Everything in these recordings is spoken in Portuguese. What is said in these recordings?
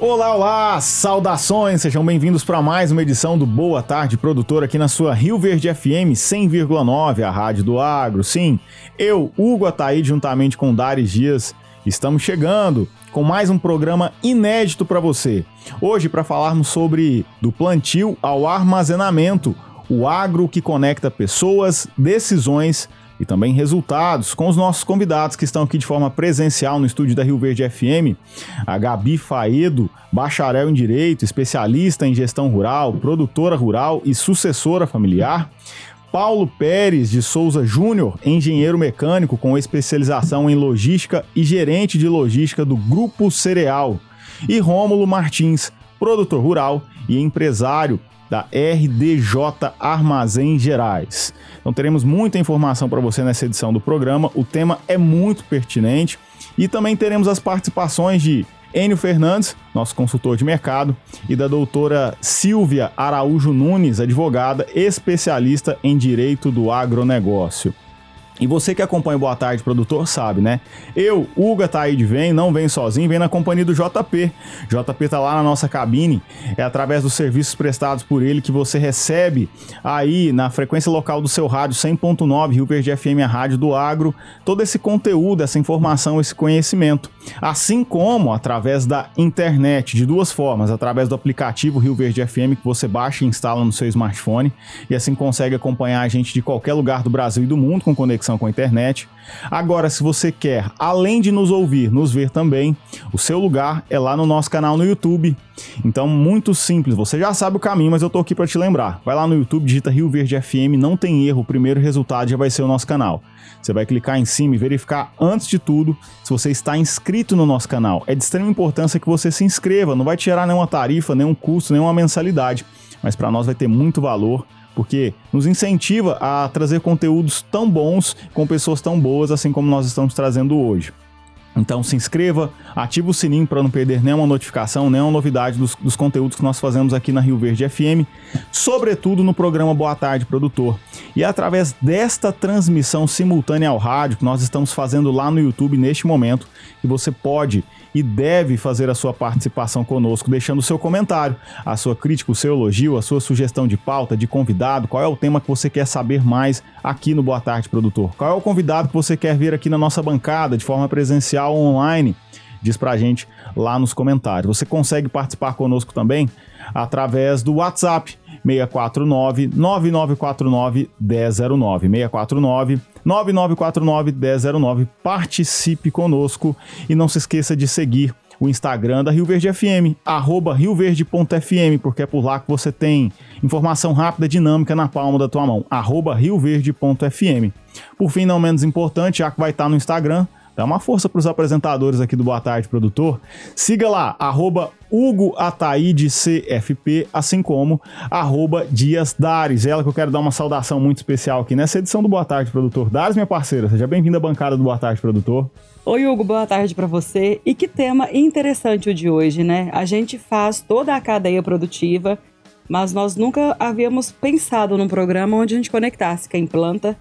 Olá, olá! Saudações! Sejam bem-vindos para mais uma edição do Boa Tarde Produtor aqui na sua Rio Verde FM 100,9, a rádio do agro. Sim, eu, Hugo Ataíde, juntamente com Dares Dias, estamos chegando com mais um programa inédito para você. Hoje, para falarmos sobre do plantio ao armazenamento, o agro que conecta pessoas, decisões e também resultados, com os nossos convidados que estão aqui de forma presencial no estúdio da Rio Verde FM, a Gabi Faedo, bacharel em Direito, especialista em Gestão Rural, produtora rural e sucessora familiar, Paulo Pérez de Souza Júnior, engenheiro mecânico com especialização em logística e gerente de logística do Grupo Cereal, e Rômulo Martins, produtor rural e empresário da RDJ Armazém Gerais. Então teremos muita informação para você nessa edição do programa, o tema é muito pertinente e também teremos as participações de Enio Fernandes, nosso consultor de mercado, e da doutora Silvia Araújo Nunes, advogada especialista em Direito do Agronegócio. E você que acompanha o Boa Tarde Produtor sabe, né? Eu, Hugo Ataíde, não venho sozinho, venho na companhia do JP. JP tá lá na nossa cabine, é através dos serviços prestados por ele que você recebe aí na frequência local do seu rádio 100.9, Rio Verde FM, a rádio do agro, todo esse conteúdo, essa informação, esse conhecimento. Assim como através da internet, de duas formas, através do aplicativo Rio Verde FM que você baixa e instala no seu smartphone e assim consegue acompanhar a gente de qualquer lugar do Brasil e do mundo com conexão com a internet. Agora, se você quer, além de nos ouvir, nos ver também, o seu lugar é lá no nosso canal no YouTube. Então, muito simples, você já sabe o caminho, mas eu tô aqui para te lembrar. Vai lá no YouTube, digita Rio Verde FM, não tem erro, o primeiro resultado já vai ser o nosso canal. Você vai clicar em cima e verificar, antes de tudo, se você está inscrito no nosso canal. É de extrema importância que você se inscreva, não vai te gerar nenhuma tarifa, nenhum custo, nenhuma mensalidade, mas para nós vai ter muito valor, porque nos incentiva a trazer conteúdos tão bons com pessoas tão boas, assim como nós estamos trazendo hoje. Então se inscreva, ativa o sininho para não perder nenhuma notificação, nenhuma novidade dos conteúdos que nós fazemos aqui na Rio Verde FM, sobretudo no programa Boa Tarde Produtor. E é através desta transmissão simultânea ao rádio que nós estamos fazendo lá no YouTube neste momento, que você pode e deve fazer a sua participação conosco, deixando o seu comentário, a sua crítica, o seu elogio, a sua sugestão de pauta, de convidado, qual é o tema que você quer saber mais aqui no Boa Tarde Produtor, qual é o convidado que você quer ver aqui na nossa bancada, de forma presencial ou online, diz pra gente lá nos comentários. Você consegue participar conosco também através do WhatsApp, 649-9949-1009, 649-9949-1009. Participe conosco e não se esqueça de seguir o Instagram da Rio Verde FM, @rioverde.fm, porque é por lá que você tem informação rápida, dinâmica na palma da tua mão, @rioverde.fm. Por fim, não menos importante, já que vai estar no Instagram, dá uma força para os apresentadores aqui do Boa Tarde Produtor. Siga lá, Hugo Ataíde CFP, assim como Dias Dares. Ela que eu quero dar uma saudação muito especial aqui nessa edição do Boa Tarde Produtor. Dares, minha parceira, seja bem-vinda à bancada do Boa Tarde Produtor. Oi, Hugo, boa tarde para você. E que tema interessante o de hoje, né? A gente faz toda a cadeia produtiva, mas nós nunca havíamos pensado num programa onde a gente conectasse quem planta,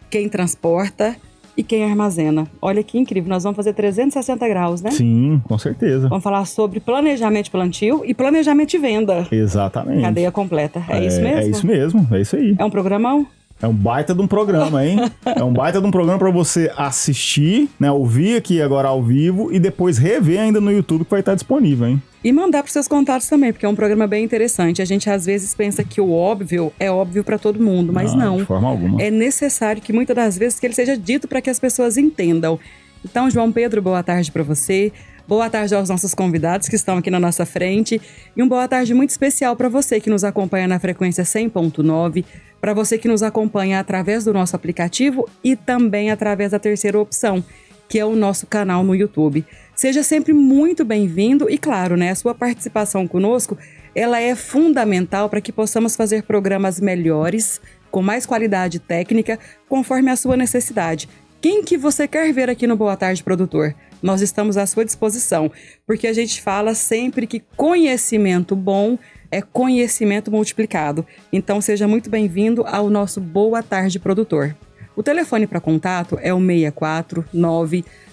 quem transporta e quem armazena. Olha que incrível, nós vamos fazer 360 graus, né? Sim, com certeza. Vamos falar sobre planejamento de plantio e planejamento de venda. Exatamente. Cadeia completa. É isso mesmo? É isso mesmo, é isso aí. É um programão? É um baita de um programa, hein? É um baita de um programa para você assistir, né? Ouvir aqui agora ao vivo e depois rever ainda no YouTube que vai estar disponível, hein? E mandar para os seus contatos também, porque é um programa bem interessante. A gente às vezes pensa que o óbvio é óbvio para todo mundo, mas não. De forma alguma. É necessário que muitas das vezes que ele seja dito para que as pessoas entendam. Então, João Pedro, boa tarde para você. Boa tarde aos nossos convidados que estão aqui na nossa frente. E boa tarde muito especial para você que nos acompanha na frequência 100.9, para você que nos acompanha através do nosso aplicativo e também através da terceira opção, que é o nosso canal no YouTube. Seja sempre muito bem-vindo e, claro, né, a sua participação conosco, ela é fundamental para que possamos fazer programas melhores, com mais qualidade técnica, conforme a sua necessidade. Quem que você quer ver aqui no Boa Tarde Produtor? Nós estamos à sua disposição, porque a gente fala sempre que conhecimento bom é conhecimento multiplicado. Então, seja muito bem-vindo ao nosso Boa Tarde Produtor. O telefone para contato é o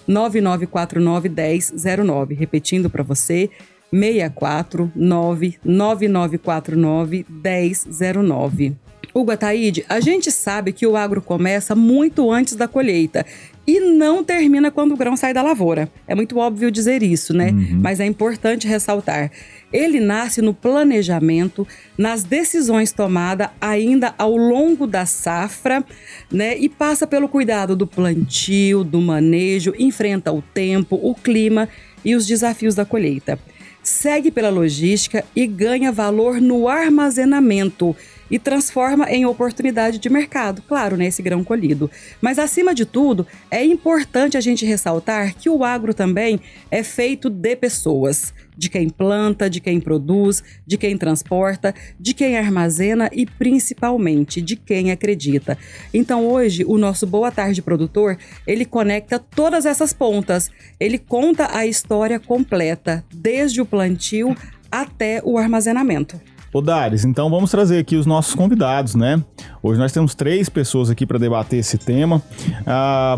649-9949-1009. Repetindo para você, 649 9949 1009. Hugo Ataíde, a gente sabe que o agro começa muito antes da colheita e não termina quando o grão sai da lavoura. É muito óbvio dizer isso, né? Mas é importante ressaltar. Ele nasce no planejamento, nas decisões tomadas ainda ao longo da safra, né? E passa pelo cuidado do plantio, do manejo, enfrenta o tempo, o clima e os desafios da colheita. Segue pela logística e ganha valor no armazenamento e transforma em oportunidade de mercado, claro, né, esse grão colhido. Mas, acima de tudo, é importante a gente ressaltar que o agro também é feito de pessoas, de quem planta, de quem produz, de quem transporta, de quem armazena e, principalmente, de quem acredita. Então, hoje, o nosso Boa Tarde Produtor, ele conecta todas essas pontas. Ele conta a história completa, desde o plantio até o armazenamento. Ô Dares, então vamos trazer aqui os nossos convidados, né? Hoje nós temos 3 pessoas aqui para debater esse tema.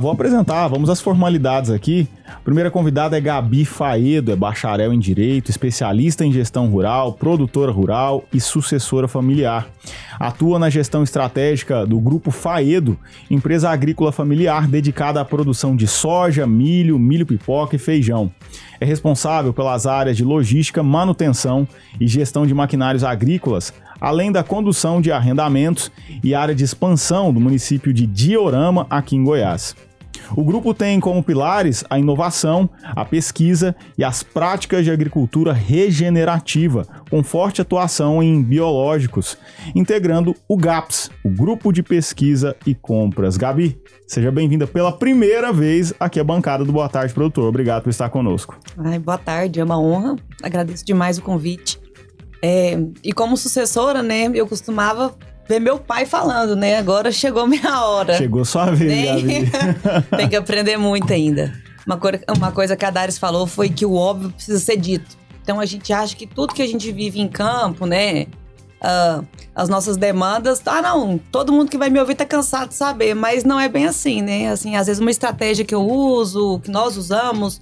Vou apresentar, vamos às formalidades aqui. A primeira convidada é Gabi Faedo, é bacharel em Direito, especialista em gestão rural, produtora rural e sucessora familiar. Atua na gestão estratégica do Grupo Faedo, empresa agrícola familiar dedicada à produção de soja, milho, milho-pipoca e feijão. É responsável pelas áreas de logística, manutenção e gestão de maquinários agrícolas, além da condução de arrendamentos e área de expansão do município de Diorama, aqui em Goiás. O grupo tem como pilares a inovação, a pesquisa e as práticas de agricultura regenerativa, com forte atuação em biológicos, integrando o GAPS, o Grupo de Pesquisa e Compras. Gabi, seja bem-vinda pela primeira vez aqui à bancada do Boa Tarde Produtor. Obrigado por estar conosco. Boa tarde, é uma honra. Agradeço demais o convite. E como sucessora, né, eu costumava ver meu pai falando, né? Agora chegou minha hora. Chegou sua vez, né? Gabi. Tem que aprender muito ainda. Uma coisa que a Dares falou foi que o óbvio precisa ser dito. Então a gente acha que tudo que a gente vive em campo, né? As nossas demandas, não, todo mundo que vai me ouvir tá cansado de saber, mas não é bem assim, né? Assim, às vezes uma estratégia que eu uso, que nós usamos,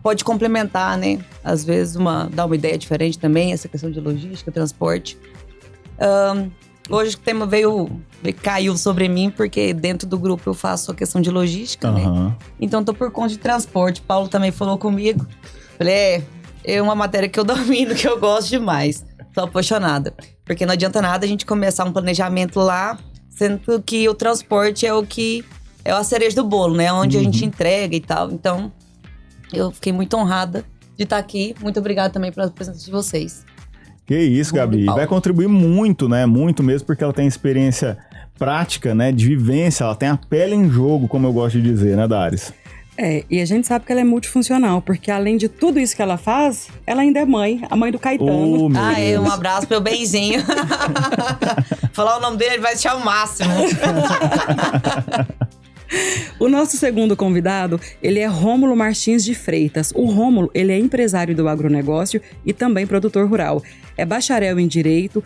pode complementar, né? Às vezes dá uma ideia diferente também, essa questão de logística, transporte. Hoje o tema caiu sobre mim, porque dentro do grupo eu faço a questão de logística, né? Então tô por conta de transporte. Paulo também falou comigo. Falei, é uma matéria que eu domino, que eu gosto demais. Tô apaixonada. Porque não adianta nada a gente começar um planejamento lá, sendo que o transporte é a cereja do bolo, né? Onde a gente entrega e tal. Então, eu fiquei muito honrada de estar aqui. Muito obrigada também pela presença de vocês. Que isso, Gabi. Vai contribuir muito, né? Muito mesmo, porque ela tem experiência prática, né? De vivência, ela tem a pele em jogo, como eu gosto de dizer, né, Dares? E a gente sabe que ela é multifuncional, porque além de tudo isso que ela faz, ela ainda é mãe, a mãe do Caetano. Um abraço pro Benzinho. Falar o nome dele, ele vai achar o máximo. O nosso segundo convidado, ele é Rômulo Martins de Freitas. O Rômulo, ele é empresário do agronegócio e também produtor rural. É bacharel em Direito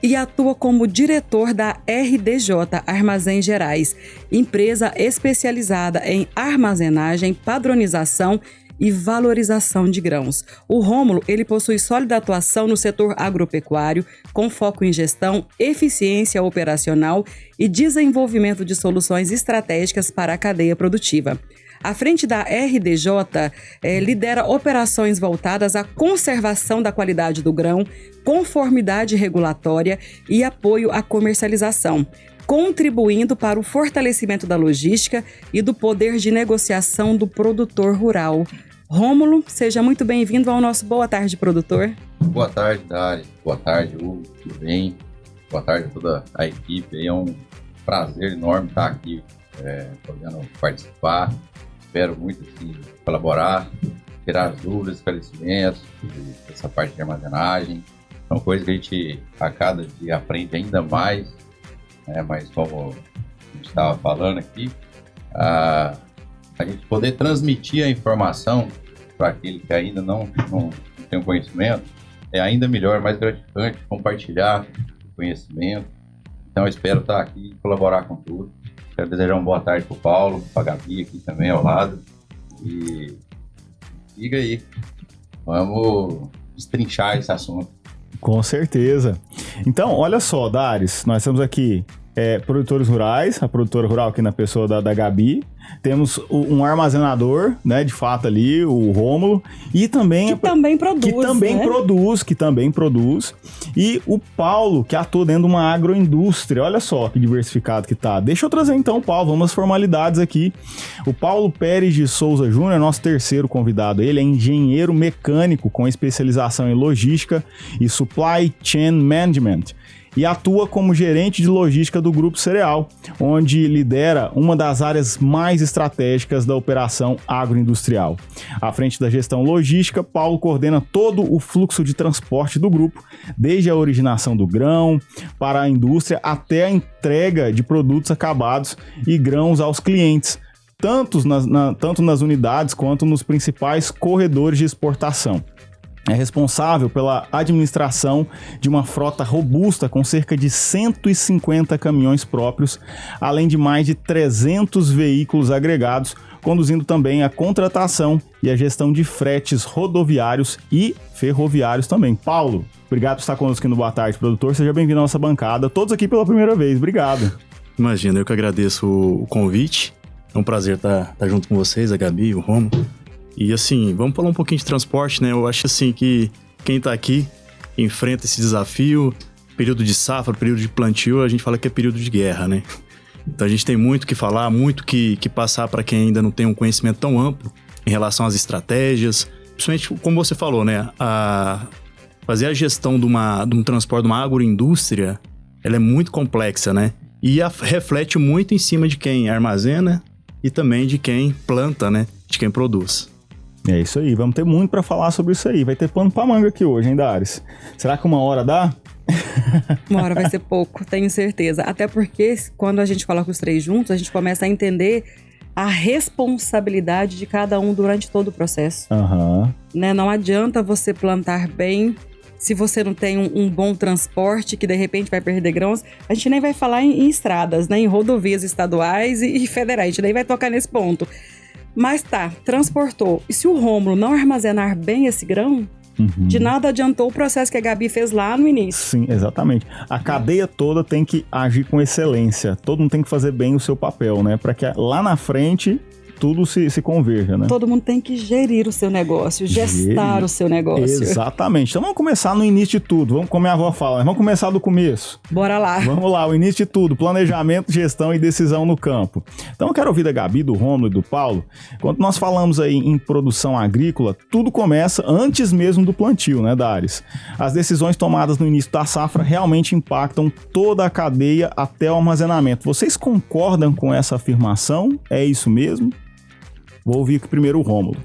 e atua como diretor da RDJ, Armazéns Gerais, empresa especializada em armazenagem, padronização e valorização de grãos. O Rômulo, ele possui sólida atuação no setor agropecuário, com foco em gestão, eficiência operacional e desenvolvimento de soluções estratégicas para a cadeia produtiva. À frente da RDJ, lidera operações voltadas à conservação da qualidade do grão, conformidade regulatória e apoio à comercialização, contribuindo para o fortalecimento da logística e do poder de negociação do produtor rural. Rômulo, seja muito bem-vindo ao nosso Boa Tarde Produtor. Boa tarde, Dari. Boa tarde, Hugo. Tudo bem? Boa tarde a toda a equipe. É um prazer enorme estar aqui podendo participar. Espero muito assim, colaborar, tirar as dúvidas, esclarecimentos, essa parte de armazenagem. São coisas que a gente a cada dia aprende ainda mais. Mas como a gente estava falando aqui, a gente poder transmitir a informação para aquele que ainda não tem o conhecimento é ainda melhor, mais gratificante, compartilhar o conhecimento. Então eu espero estar aqui e colaborar com tudo. Quero desejar uma boa tarde para o Paulo, para a Gabi aqui também ao lado. E siga aí. Vamos destrinchar esse assunto. Com certeza. Então, olha só, Dares, nós temos aqui produtores rurais, a produtora rural aqui na pessoa da Gabi. Temos um armazenador, né, de fato ali, o Rômulo, e também... Que também produz, que também produz. E o Paulo, que atua dentro de uma agroindústria. Olha só que diversificado que tá. Deixa eu trazer então o Paulo, vamos às formalidades aqui. O Paulo Pérez de Souza Júnior é nosso terceiro convidado. Ele é engenheiro mecânico com especialização em logística e supply chain management. E atua como gerente de logística do Grupo Cereal, onde lidera uma das áreas mais estratégicas da operação agroindustrial. À frente da gestão logística, Paulo coordena todo o fluxo de transporte do grupo, desde a originação do grão para a indústria até a entrega de produtos acabados e grãos aos clientes, tanto nas unidades quanto nos principais corredores de exportação. É responsável pela administração de uma frota robusta com cerca de 150 caminhões próprios, além de mais de 300 veículos agregados, conduzindo também a contratação e a gestão de fretes rodoviários e ferroviários também. Paulo, obrigado por estar conosco aqui no Boa Tarde, produtor. Seja bem-vindo à nossa bancada. Todos aqui pela primeira vez. Obrigado. Imagina, eu que agradeço o convite. É um prazer estar junto com vocês, a Gabi, o Romo. E assim, vamos falar um pouquinho de transporte, né? Eu acho assim que quem tá aqui enfrenta esse desafio, período de safra, período de plantio, a gente fala que é período de guerra, né? Então a gente tem muito que falar, muito que passar para quem ainda não tem um conhecimento tão amplo em relação às estratégias, principalmente como você falou, né? Fazer a gestão de um transporte, de uma agroindústria, ela é muito complexa, né? E reflete muito em cima de quem armazena e também de quem planta, né? De quem produz. É isso aí, vamos ter muito pra falar sobre isso aí. Vai ter pano pra manga aqui hoje, hein, Dares? Será que 1 hora dá? Uma hora vai ser pouco, tenho certeza. Até porque quando a gente coloca os três juntos, a gente começa a entender a responsabilidade de cada um durante todo o processo. Né? Não adianta você plantar bem se você não tem um bom transporte, que de repente vai perder grãos. A gente nem vai falar em estradas, né? Em rodovias estaduais e federais, a gente nem vai tocar nesse ponto. Mas tá, transportou. E se o Rômulo não armazenar bem esse grão, de nada adiantou o processo que a Gabi fez lá no início. Sim, exatamente. A cadeia toda tem que agir com excelência. Todo mundo tem que fazer bem o seu papel, né? Para que lá na frente tudo se converja, né? Todo mundo tem que gerir o seu negócio, gestar o seu negócio. Exatamente. Então vamos começar no início de tudo. Vamos, como minha avó fala, vamos começar do começo. Bora lá. Vamos lá, o início de tudo. Planejamento, gestão e decisão no campo. Então eu quero ouvir da Gabi, do Rômulo e do Paulo. Quando nós falamos aí em produção agrícola, tudo começa antes mesmo do plantio, né, Dares? As decisões tomadas no início da safra realmente impactam toda a cadeia até o armazenamento. Vocês concordam com essa afirmação? É isso mesmo? Vou ouvir aqui primeiro o Rômulo.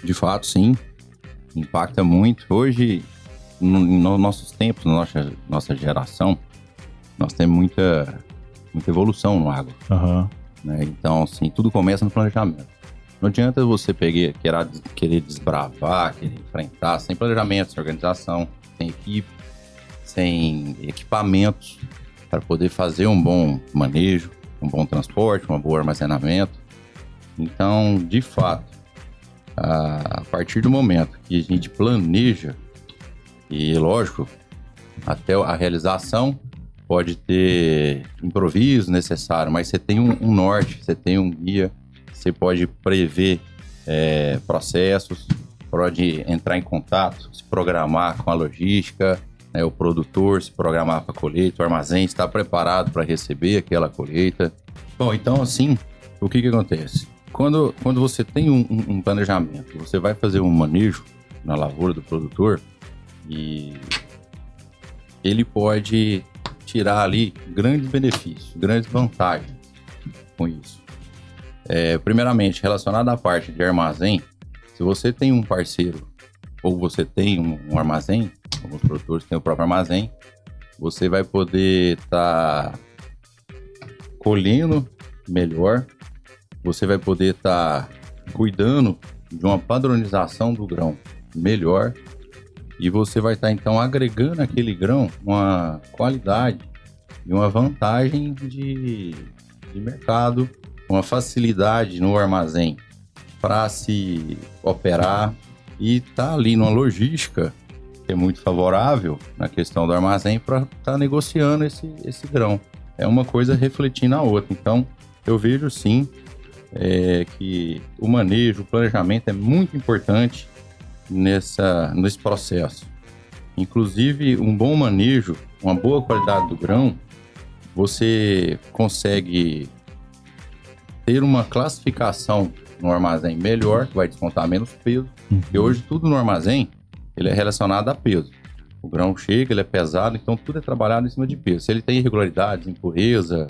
De fato, sim. Impacta muito. Hoje, nos nossos tempos, na nossa geração, nós temos muita evolução no agro. Né? Então, assim, tudo começa no planejamento. Não adianta você querer desbravar, querer enfrentar sem planejamento, sem organização, sem equipe, sem equipamentos para poder fazer um bom manejo, um bom transporte, um bom armazenamento. Então, de fato, a partir do momento que a gente planeja, e lógico, até a realização pode ter improviso necessário, mas você tem um norte, você tem um guia, você pode prever processos, pode entrar em contato, se programar com a logística, né, o produtor se programar para a colheita, o armazém está preparado para receber aquela colheita. Bom, então assim, o que acontece? Quando você tem um planejamento, você vai fazer um manejo na lavoura do produtor e ele pode tirar ali grandes benefícios, grandes vantagens com isso. Primeiramente, relacionado à parte de armazém, se você tem um parceiro ou você tem um armazém, alguns produtores têm o próprio armazém, você vai poder estar colhendo melhor, você vai poder estar cuidando de uma padronização do grão melhor e você vai estar então agregando aquele grão uma qualidade e uma vantagem de mercado, uma facilidade no armazém para se operar, e tá ali numa logística que é muito favorável na questão do armazém para estar negociando esse grão. É uma coisa refletindo a outra. Então, eu vejo sim que o manejo, o planejamento é muito importante nesse processo. Inclusive, um bom manejo, uma boa qualidade do grão, você consegue ter uma classificação no armazém melhor, que vai descontar menos peso. E hoje tudo no armazém ele é relacionado a peso. O grão chega, ele é pesado, então tudo é trabalhado em cima de peso. Se ele tem irregularidades, impureza,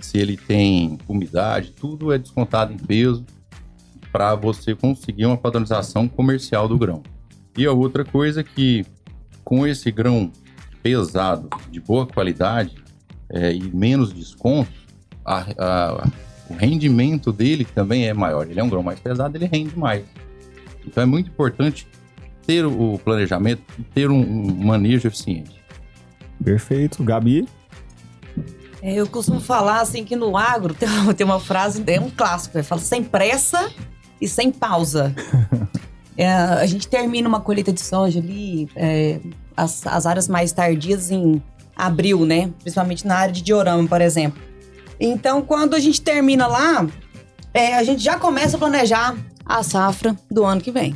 se ele tem umidade, tudo é descontado em peso para você conseguir uma padronização comercial do grão. E a outra coisa é que com esse grão pesado, de boa qualidade e menos desconto, o rendimento dele também é maior. Ele é um grão mais pesado, ele rende mais. Então é muito importante ter o planejamento e ter um manejo eficiente. Perfeito. Gabi? Eu costumo falar assim que no agro tem uma frase, é um clássico, fala sem pressa e sem pausa. A gente termina uma colheita de soja ali, as áreas mais tardias em abril, né? Principalmente na área de Diorama, por exemplo. Então, quando a gente termina lá, a gente já começa a planejar a safra do ano que vem.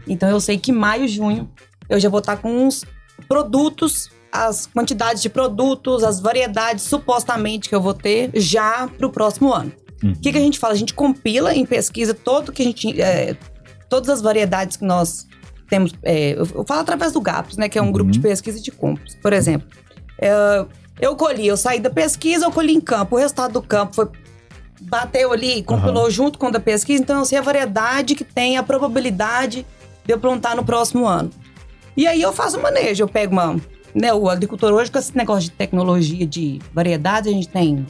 Então, eu sei que maio, junho, eu já vou estar com uns produtos, as quantidades de produtos, as variedades supostamente que eu vou ter já para o próximo ano. O que a gente fala? A gente compila em pesquisa todas as variedades que nós temos. Eu falo através do GAPS, né? Que é um grupo de pesquisa de compras. Por exemplo, eu saí da pesquisa, eu colhi em campo. O resultado do campo bateu ali, compilou junto com o da pesquisa. Então, eu sei a variedade que tem, a probabilidade de eu plantar no próximo ano. E aí, eu faço o manejo. Eu pego o agricultor hoje, com esse negócio de tecnologia de variedades, a gente tem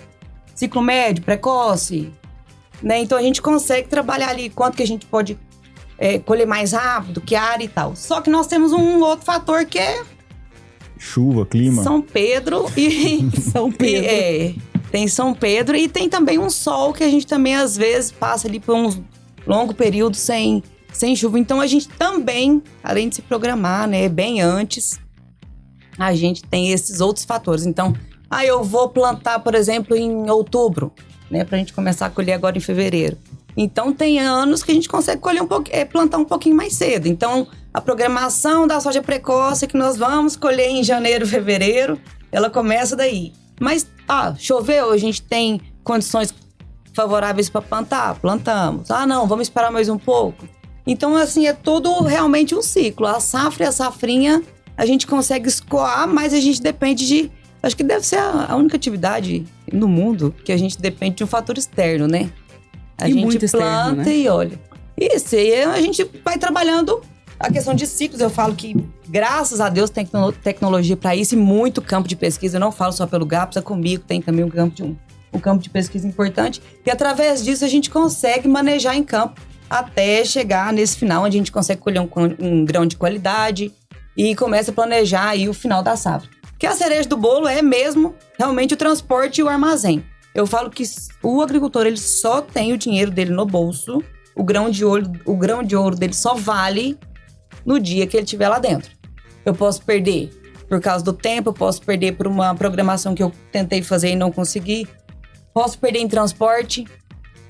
ciclo médio, precoce, né? Então, a gente consegue trabalhar ali quanto que a gente pode colher mais rápido, que área e tal. Só que nós temos um outro fator que é... chuva, clima. São Pedro e... São Pedro. Tem São Pedro e tem também um sol que a gente também, às vezes, passa ali por uns longos períodos sem chuva. Então, a gente também, além de se programar, né, bem antes, a gente tem esses outros fatores. Então, eu vou plantar, por exemplo, em outubro, né, pra gente começar a colher agora em fevereiro. Então, tem anos que a gente consegue colher plantar um pouquinho mais cedo. Então, a programação da soja precoce que nós vamos colher em janeiro, fevereiro, ela começa daí. Mas, choveu, a gente tem condições favoráveis para plantar? Plantamos. Não, vamos esperar mais um pouco. Então, assim, é tudo realmente um ciclo. A safra e a safrinha, a gente consegue escoar, mas a gente depende de... Acho que deve ser a única atividade no mundo que a gente depende de um fator externo, né? A gente muito planta externo, né? e olha. Isso, e a gente vai trabalhando a questão de ciclos. Eu falo que, graças a Deus, tem tecnologia para isso e muito campo de pesquisa. Eu não falo só pelo GAPS, comigo tem também um campo de pesquisa importante. E através disso a gente consegue manejar em campo até chegar nesse final, onde a gente consegue colher um grão de qualidade e começa a planejar aí o final da safra. Que a cereja do bolo é mesmo realmente o transporte e o armazém. Eu falo que o agricultor, ele só tem o dinheiro dele no bolso, o grão de ouro dele só vale no dia que ele estiver lá dentro. Eu posso perder por causa do tempo, eu posso perder por uma programação que eu tentei fazer e não consegui, posso perder em transporte,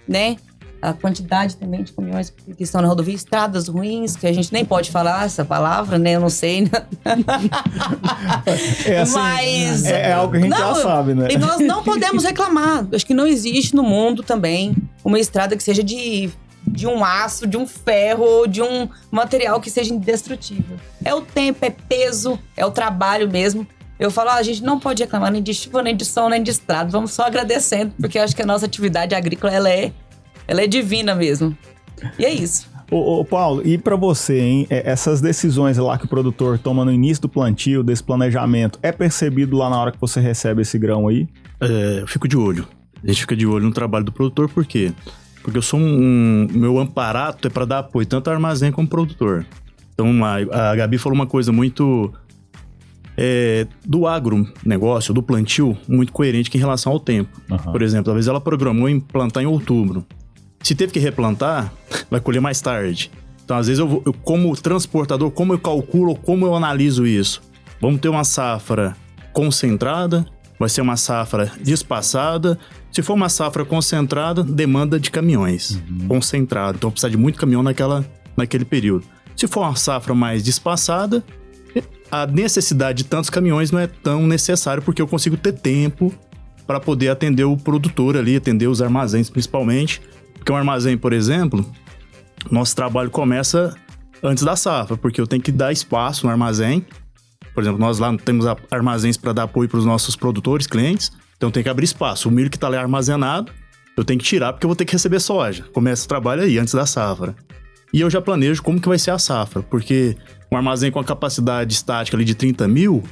né? A quantidade também de caminhões que estão na rodovia, estradas ruins, que a gente nem pode falar essa palavra, né? Eu não sei. Mas... É algo que a gente já sabe, né? E nós não podemos reclamar. Acho que não existe no mundo também uma estrada que seja de um aço, de um ferro, ou de um material que seja indestrutível. É o tempo, é peso, é o trabalho mesmo. Eu falo, a gente não pode reclamar nem de chuva, nem de sol, nem de estrada. Vamos só agradecendo, porque eu acho que a nossa atividade agrícola, ela é divina mesmo. E é isso. Ô Paulo, e pra você, hein? Essas decisões lá que o produtor toma no início do plantio, desse planejamento, é percebido lá na hora que você recebe esse grão aí? Eu fico de olho. A gente fica de olho no trabalho do produtor, por quê? Porque eu sou meu amparato é para dar apoio tanto ao armazém como ao produtor. Então, a Gabi falou uma coisa muito... do agronegócio, do plantio, muito coerente em relação ao tempo. Uhum. Por exemplo, às vezes ela programou em plantar em outubro. Se teve que replantar, vai colher mais tarde. Então, às vezes, eu como transportador, como eu calculo, como eu analiso isso? Vamos ter uma safra concentrada, vai ser uma safra despassada. Se for uma safra concentrada, demanda de caminhões, concentrado. Então, precisa de muito caminhão naquele período. Se for uma safra mais despassada, a necessidade de tantos caminhões não é tão necessário, porque eu consigo ter tempo para poder atender o produtor ali, atender os armazéns principalmente. Porque um armazém, por exemplo, nosso trabalho começa antes da safra, porque eu tenho que dar espaço no armazém. Por exemplo, nós lá temos armazéns para dar apoio para os nossos produtores, clientes, então tem que abrir espaço. O milho que está lá armazenado, eu tenho que tirar porque eu vou ter que receber soja. Começa o trabalho aí, antes da safra. E eu já planejo como que vai ser a safra, porque um armazém com a capacidade estática ali de 30 mil,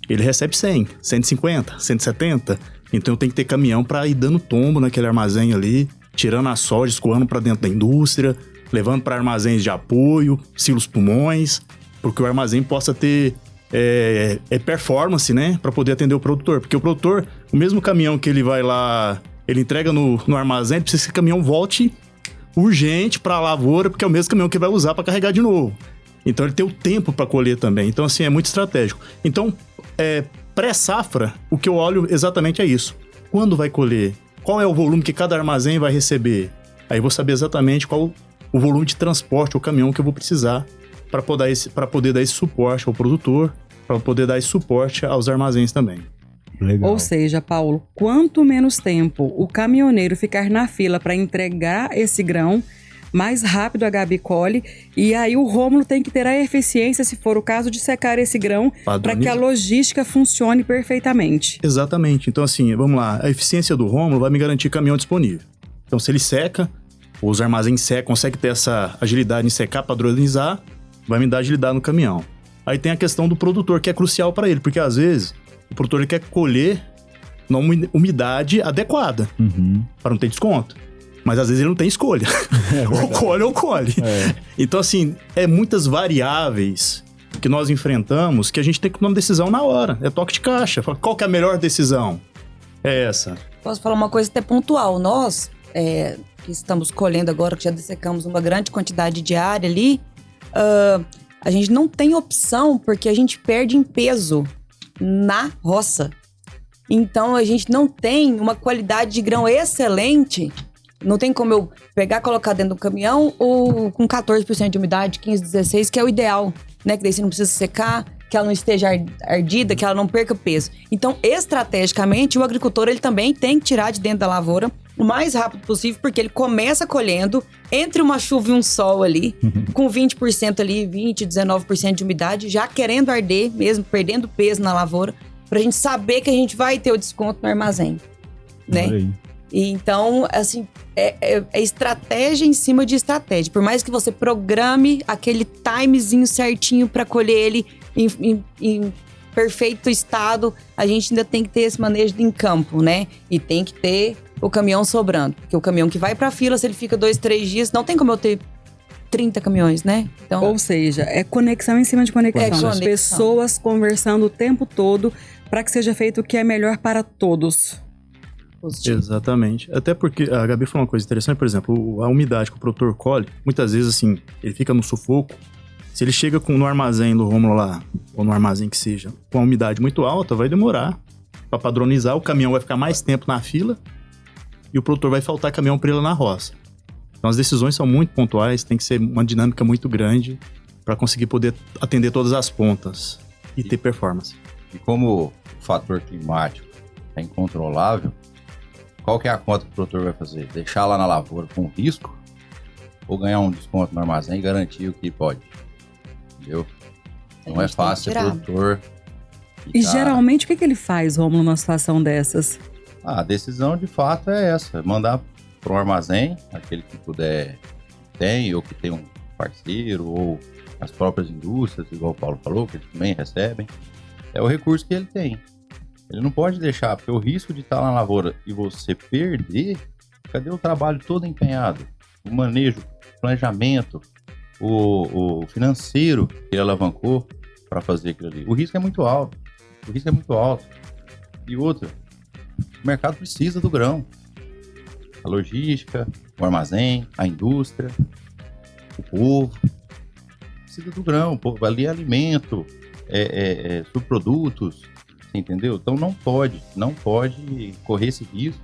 ele recebe 100, 150, 170. Então eu tenho que ter caminhão para ir dando tombo naquele armazém ali, tirando a soja, escoando para dentro da indústria, levando para armazéns de apoio, silos pulmões, porque o armazém possa ter performance, né, para poder atender o produtor. Porque o produtor, o mesmo caminhão que ele vai lá, ele entrega no armazém, precisa que esse caminhão volte urgente para a lavoura, porque é o mesmo caminhão que ele vai usar para carregar de novo. Então ele tem o tempo para colher também. Então, assim, é muito estratégico. Então, pré-safra, o que eu olho exatamente é isso. Quando vai colher? Qual é o volume que cada armazém vai receber? Aí eu vou saber exatamente qual o volume de transporte, o caminhão que eu vou precisar para poder dar esse suporte ao produtor, para poder dar esse suporte aos armazéns também. Legal. Ou seja, Paulo, quanto menos tempo o caminhoneiro ficar na fila para entregar esse grão, mais rápido a Gabi colhe, e aí o Rômulo tem que ter a eficiência, se for o caso, de secar esse grão para que a logística funcione perfeitamente. Exatamente. Então, assim, vamos lá. A eficiência do Rômulo vai me garantir caminhão disponível. Então, se ele seca, os armazéns secam, consegue ter essa agilidade em secar, padronizar, vai me dar agilidade no caminhão. Aí tem a questão do produtor, que é crucial para ele, porque às vezes o produtor ele quer colher numa umidade adequada, para não ter desconto. Mas às vezes ele não tem escolha. Ou colhe. Então, assim, muitas variáveis que nós enfrentamos que a gente tem que tomar uma decisão na hora. É toque de caixa. Qual que é a melhor decisão? É essa. Posso falar uma coisa até pontual. Nós, que estamos colhendo agora, que já dessecamos uma grande quantidade de área ali, a gente não tem opção porque a gente perde em peso na roça. Então, a gente não tem uma qualidade de grão excelente. Não tem como eu pegar e colocar dentro do caminhão ou com 14% de umidade, 15, 16, que é o ideal, né? Que daí você não precisa secar, que ela não esteja ardida, que ela não perca peso. Então, estrategicamente, o agricultor ele também tem que tirar de dentro da lavoura o mais rápido possível, porque ele começa colhendo entre uma chuva e um sol ali, com 20% ali, 20%, 19% de umidade, já querendo arder mesmo, perdendo peso na lavoura, pra gente saber que a gente vai ter o desconto no armazém, né? E então, assim, é estratégia em cima de estratégia. Por mais que você programe aquele timezinho certinho para colher ele em perfeito estado, a gente ainda tem que ter esse manejo em campo, né? E tem que ter o caminhão sobrando. Porque o caminhão que vai para a fila, se ele fica 2, 3 dias, não tem como eu ter 30 caminhões, né? Então, ou seja, é conexão em cima de conexão. As pessoas conversando o tempo todo para que seja feito o que é melhor para todos. positivo. Exatamente. Até porque a Gabi falou uma coisa interessante, por exemplo, a umidade que o produtor colhe, muitas vezes assim, ele fica no sufoco. Se ele chega no armazém do Rômulo lá, ou no armazém que seja, com a umidade muito alta, vai demorar para padronizar, o caminhão vai ficar mais tempo na fila e o produtor vai faltar caminhão para ele na roça. Então as decisões são muito pontuais, tem que ser uma dinâmica muito grande para conseguir poder atender todas as pontas e ter performance. E como o fator climático é incontrolável, qual que é a conta que o produtor vai fazer? Deixar lá na lavoura com risco ou ganhar um desconto no armazém e garantir o que pode? Entendeu? Não é fácil ser produtor. E geralmente o que ele faz, Rômulo, numa situação dessas? A decisão de fato é essa, mandar para um armazém, aquele que puder tem, ou que tem um parceiro, ou as próprias indústrias, igual o Paulo falou, que eles também recebem. É o recurso que ele tem. Ele não pode deixar, porque o risco de estar na lavoura e você perder, cadê o trabalho todo empenhado? O manejo, o planejamento, o financeiro que ele alavancou para fazer aquilo ali. O risco é muito alto. O risco é muito alto. E outra, o mercado precisa do grão. A logística, o armazém, a indústria, o povo. precisa do grão, pô, ali é alimento, subprodutos, entendeu? Então não pode correr esse risco.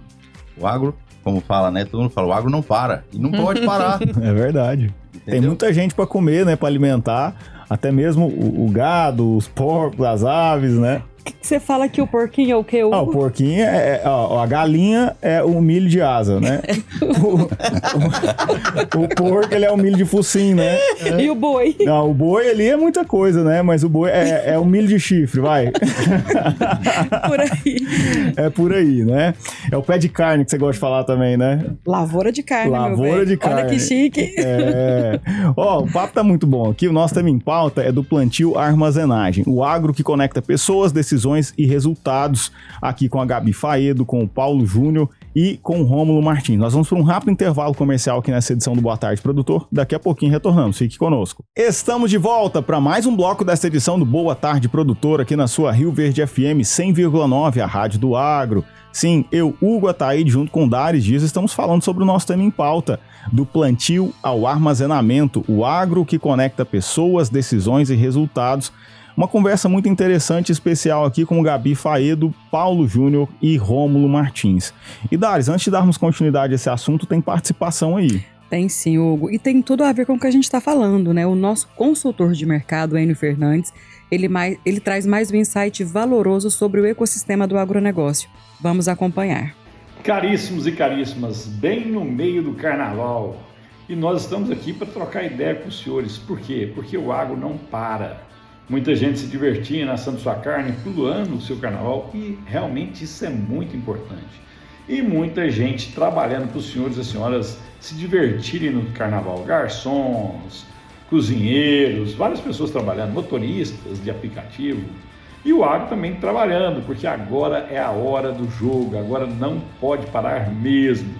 O agro, como fala, né? Todo mundo fala, o agro não para, e não pode parar. É verdade. Entendeu? Tem muita gente para comer, né, para alimentar, até mesmo o gado, os porcos, as aves, né? Você fala que o porquinho é o quê? O porquinho a galinha é o milho de asa, né? o porco, ele é o milho de focinho, né? E o boi? Não, o boi ali é muita coisa, né? Mas o boi é o milho de chifre, vai. Por aí. É por aí, né? É o pé de carne que você gosta de falar também, né? Lavoura de carne, Lavoura de carne. Olha que chique. Ó, o papo tá muito bom aqui. O nosso tema em pauta é do plantio à armazenagem. O agro que conecta pessoas, decisões e resultados, aqui com a Gabi Faedo, com o Paulo Júnior e com o Rômulo Martins. Nós vamos para um rápido intervalo comercial aqui nessa edição do Boa Tarde, Produtor. Daqui a pouquinho retornamos. Fique conosco. Estamos de volta para mais um bloco dessa edição do Boa Tarde, Produtor, aqui na sua Rio Verde FM 100,9, a rádio do agro. Sim, eu, Hugo Ataíde, junto com Dares Dias, estamos falando sobre o nosso tema em pauta, do plantio ao armazenamento, o agro que conecta pessoas, decisões e resultados. Uma conversa muito interessante e especial aqui com o Gabi Faedo, Paulo Júnior e Rômulo Martins. E Dares, antes de darmos continuidade a esse assunto, tem participação aí. Tem sim, Hugo. E tem tudo a ver com o que a gente está falando, né? O nosso consultor de mercado, Enio Fernandes, ele traz mais um insight valoroso sobre o ecossistema do agronegócio. Vamos acompanhar. Caríssimos e caríssimas, bem no meio do carnaval. E nós estamos aqui para trocar ideia com os senhores. Por quê? Porque o agro não para. Muita gente se divertindo, assando sua carne, pulando o seu carnaval, e realmente isso é muito importante. E muita gente trabalhando para os senhores e as senhoras se divertirem no carnaval. Garçons, cozinheiros, várias pessoas trabalhando, motoristas de aplicativo. E o agro também trabalhando, porque agora é a hora do jogo, agora não pode parar mesmo.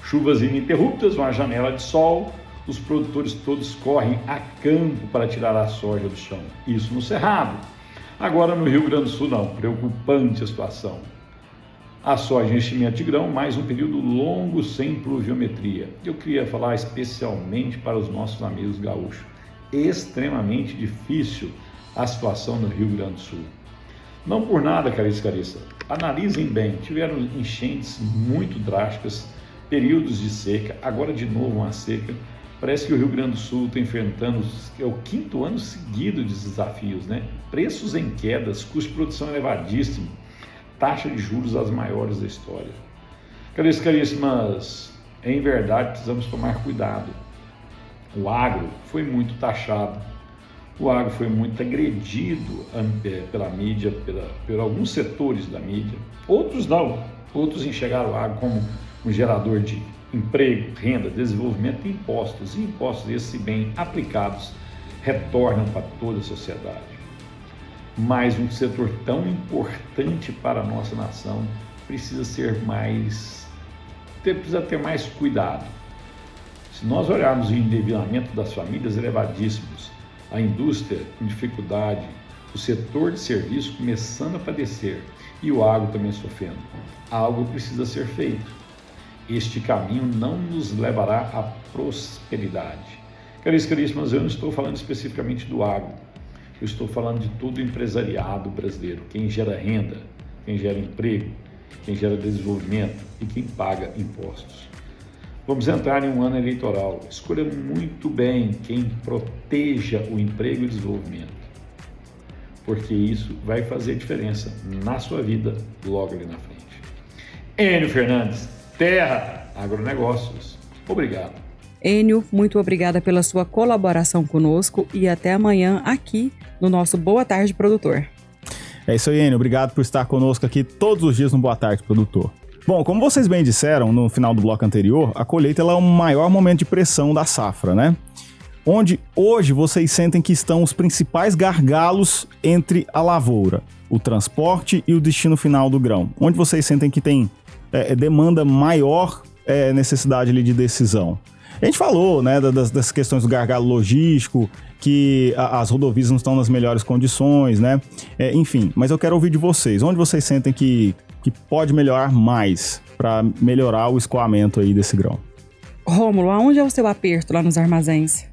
Chuvas ininterruptas, uma janela de sol, os produtores todos correm a campo para tirar a soja do chão. Isso no Cerrado. Agora no Rio Grande do Sul não, preocupante a situação. A soja em enchimento de grão, mais um período longo sem pluviometria. Eu queria falar especialmente para os nossos amigos gaúchos. Extremamente difícil a situação no Rio Grande do Sul. Não por nada, carícia. Analisem bem, tiveram enchentes muito drásticas, períodos de seca, agora de novo uma seca. Parece que o Rio Grande do Sul está enfrentando o 5º ano seguido de desafios, né? Preços em quedas, custo de produção elevadíssimo, taxa de juros as maiores da história. Caríssimas, em verdade precisamos tomar cuidado. O agro foi muito taxado, o agro foi muito agredido pela mídia, por alguns setores da mídia. Outros não, outros enxergaram o agro como um gerador de emprego, renda, desenvolvimento e impostos. E impostos esses, se bem aplicados, retornam para toda a sociedade. Mas um setor tão importante para a nossa nação precisa ter mais cuidado. Se nós olharmos o endividamento das famílias elevadíssimos, a indústria em dificuldade, o setor de serviço começando a padecer e o agro também sofrendo, algo precisa ser feito. Este caminho não nos levará à prosperidade. Caríssimas, eu não estou falando especificamente do agro. Eu estou falando de todo o empresariado brasileiro, quem gera renda, quem gera emprego, quem gera desenvolvimento e quem paga impostos. Vamos entrar em um ano eleitoral. Escolha muito bem quem proteja o emprego e o desenvolvimento, porque isso vai fazer diferença na sua vida logo ali na frente. Enio Fernandes, Terra Agronegócios. Obrigado. Enio, muito obrigada pela sua colaboração conosco e até amanhã aqui no nosso Boa Tarde, Produtor. É isso aí, Enio. Obrigado por estar conosco aqui todos os dias no Boa Tarde, Produtor. Bom, como vocês bem disseram no final do bloco anterior, a colheita ela é o maior momento de pressão da safra, né? Onde hoje vocês sentem que estão os principais gargalos entre a lavoura, o transporte e o destino final do grão. Onde vocês sentem que tem demanda maior necessidade ali de decisão. A gente falou, né, das questões do gargalo logístico, que as rodovias não estão nas melhores condições, né? Enfim, mas eu quero ouvir de vocês. Onde vocês sentem que pode melhorar mais para melhorar o escoamento aí desse grão? Rômulo, aonde é o seu aperto lá nos armazéns?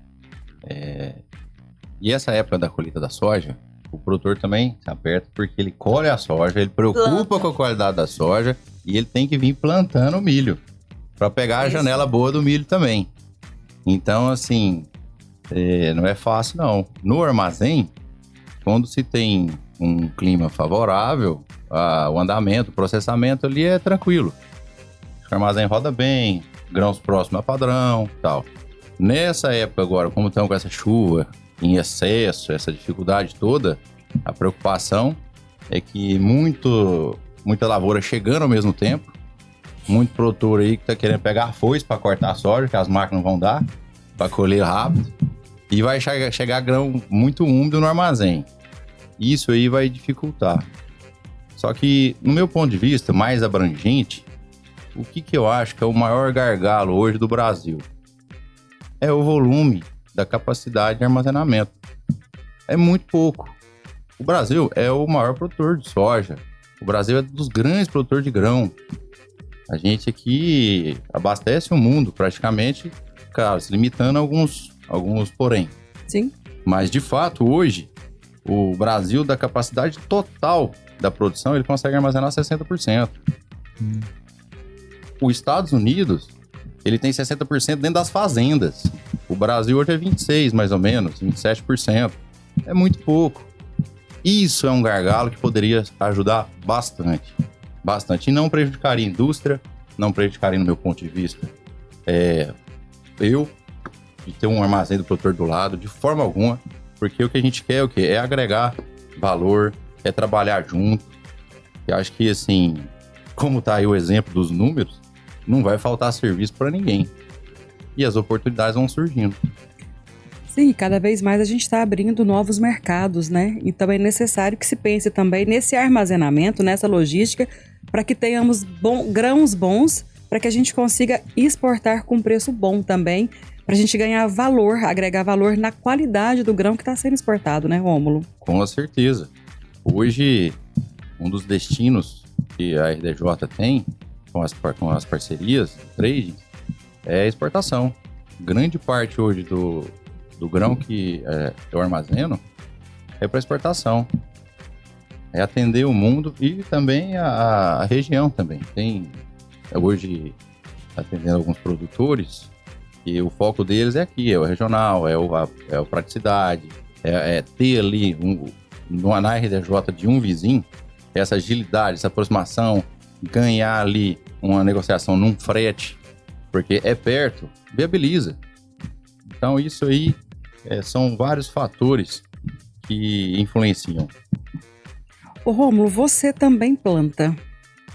E essa época da colheita da soja, o produtor também se aperta porque ele colhe a soja, ele preocupa com a qualidade da soja e ele tem que vir plantando o milho para pegar a janela boa do milho também. Então, assim, não é fácil não. No armazém, quando se tem um clima favorável, o andamento, o processamento ali é tranquilo. O armazém roda bem, grãos próximos a padrão e tal. Nessa época agora, como estamos com essa chuva em excesso, essa dificuldade toda, a preocupação é que muita lavoura chegando ao mesmo tempo, muito produtor aí que está querendo pegar a foice para cortar a soja, que as máquinas vão dar, para colher rápido, e vai chegar grão muito úmido no armazém. Isso aí vai dificultar. Só que, no meu ponto de vista, mais abrangente, o que eu acho que é o maior gargalo hoje do Brasil? É o volume da capacidade de armazenamento. É muito pouco. O Brasil é o maior produtor de soja. O Brasil é dos grandes produtores de grão. A gente aqui abastece o mundo praticamente, claro, se limitando a alguns porém. Sim. Mas, de fato, hoje, o Brasil, da capacidade total da produção, ele consegue armazenar 60%. Os Estados Unidos, ele tem 60% dentro das fazendas. O Brasil hoje é 26%, mais ou menos, 27%. É muito pouco. Isso é um gargalo que poderia ajudar bastante. Bastante. E não prejudicaria a indústria, não prejudicaria, no meu ponto de vista, de ter um armazém do produtor do lado, de forma alguma. Porque o que a gente quer é o quê? É agregar valor, é trabalhar junto. Eu acho que, assim, como tá aí o exemplo dos números, não vai faltar serviço para ninguém. E as oportunidades vão surgindo. Sim, cada vez mais a gente está abrindo novos mercados, né? Então é necessário que se pense também nesse armazenamento, nessa logística, para que tenhamos grãos bons, para que a gente consiga exportar com preço bom também, para a gente ganhar valor, agregar valor na qualidade do grão que está sendo exportado, né, Rômulo? Com certeza. Hoje, um dos destinos que a RDJ tem com as parcerias, trade, é a exportação. Grande parte hoje do grão que eu armazeno é para exportação. É atender o mundo e também a região também. Tem hoje atendendo alguns produtores e o foco deles é aqui, é o regional, é o praticidade, é ter ali na RDJ de um vizinho, essa agilidade, essa aproximação, ganhar ali uma negociação num frete, porque é perto, viabiliza. Então isso aí são vários fatores que influenciam. Ô Rômulo, você também planta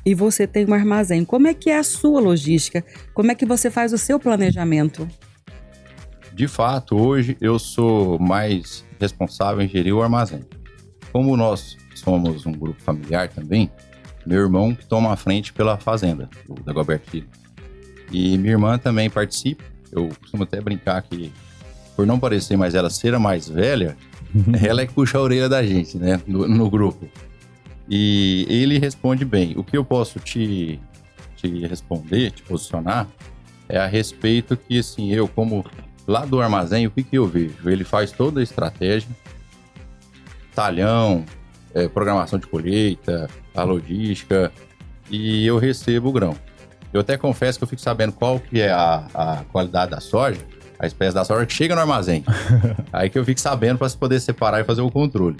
e você tem um armazém. Como é que é a sua logística? Como é que você faz o seu planejamento? De fato, hoje eu sou mais responsável em gerir o armazém. Como nós somos um grupo familiar também, meu irmão que toma a frente pela fazenda, o Dagoberto Filho. E minha irmã também participa. Eu costumo até brincar que, por não parecer, mas ela ser a mais velha, ela é que puxa a orelha da gente, né, no grupo. E ele responde bem. O que eu posso te responder, te posicionar, é a respeito que, assim, eu como lá do armazém, o que eu vejo? Ele faz toda a estratégia, talhão, programação de colheita, a logística, e eu recebo o grão. Eu até confesso que eu fico sabendo qual que é a qualidade da soja, a espécie da soja que chega no armazém. Aí que eu fico sabendo para poder separar e fazer o controle.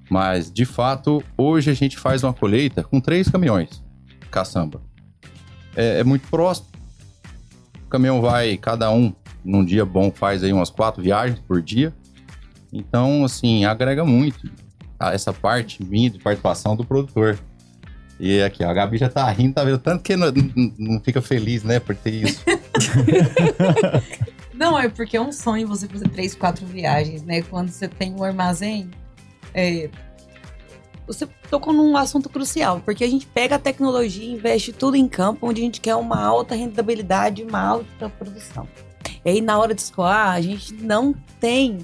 Mas, de fato, hoje a gente faz uma colheita com 3 caminhões caçamba. É muito próximo. O caminhão vai, cada um, num dia bom, faz aí umas 4 viagens por dia. Então, assim, agrega muito a essa parte minha de participação do produtor. E aqui, a Gabi já tá rindo, tá vendo? Tanto que não fica feliz, né, por ter isso. Não, é porque é um sonho você fazer 3, 4 viagens, né? Quando você tem um armazém, você tocou num assunto crucial, porque a gente pega a tecnologia e investe tudo em campo, onde a gente quer uma alta rentabilidade, uma alta produção. E aí, na hora de escoar, a gente não tem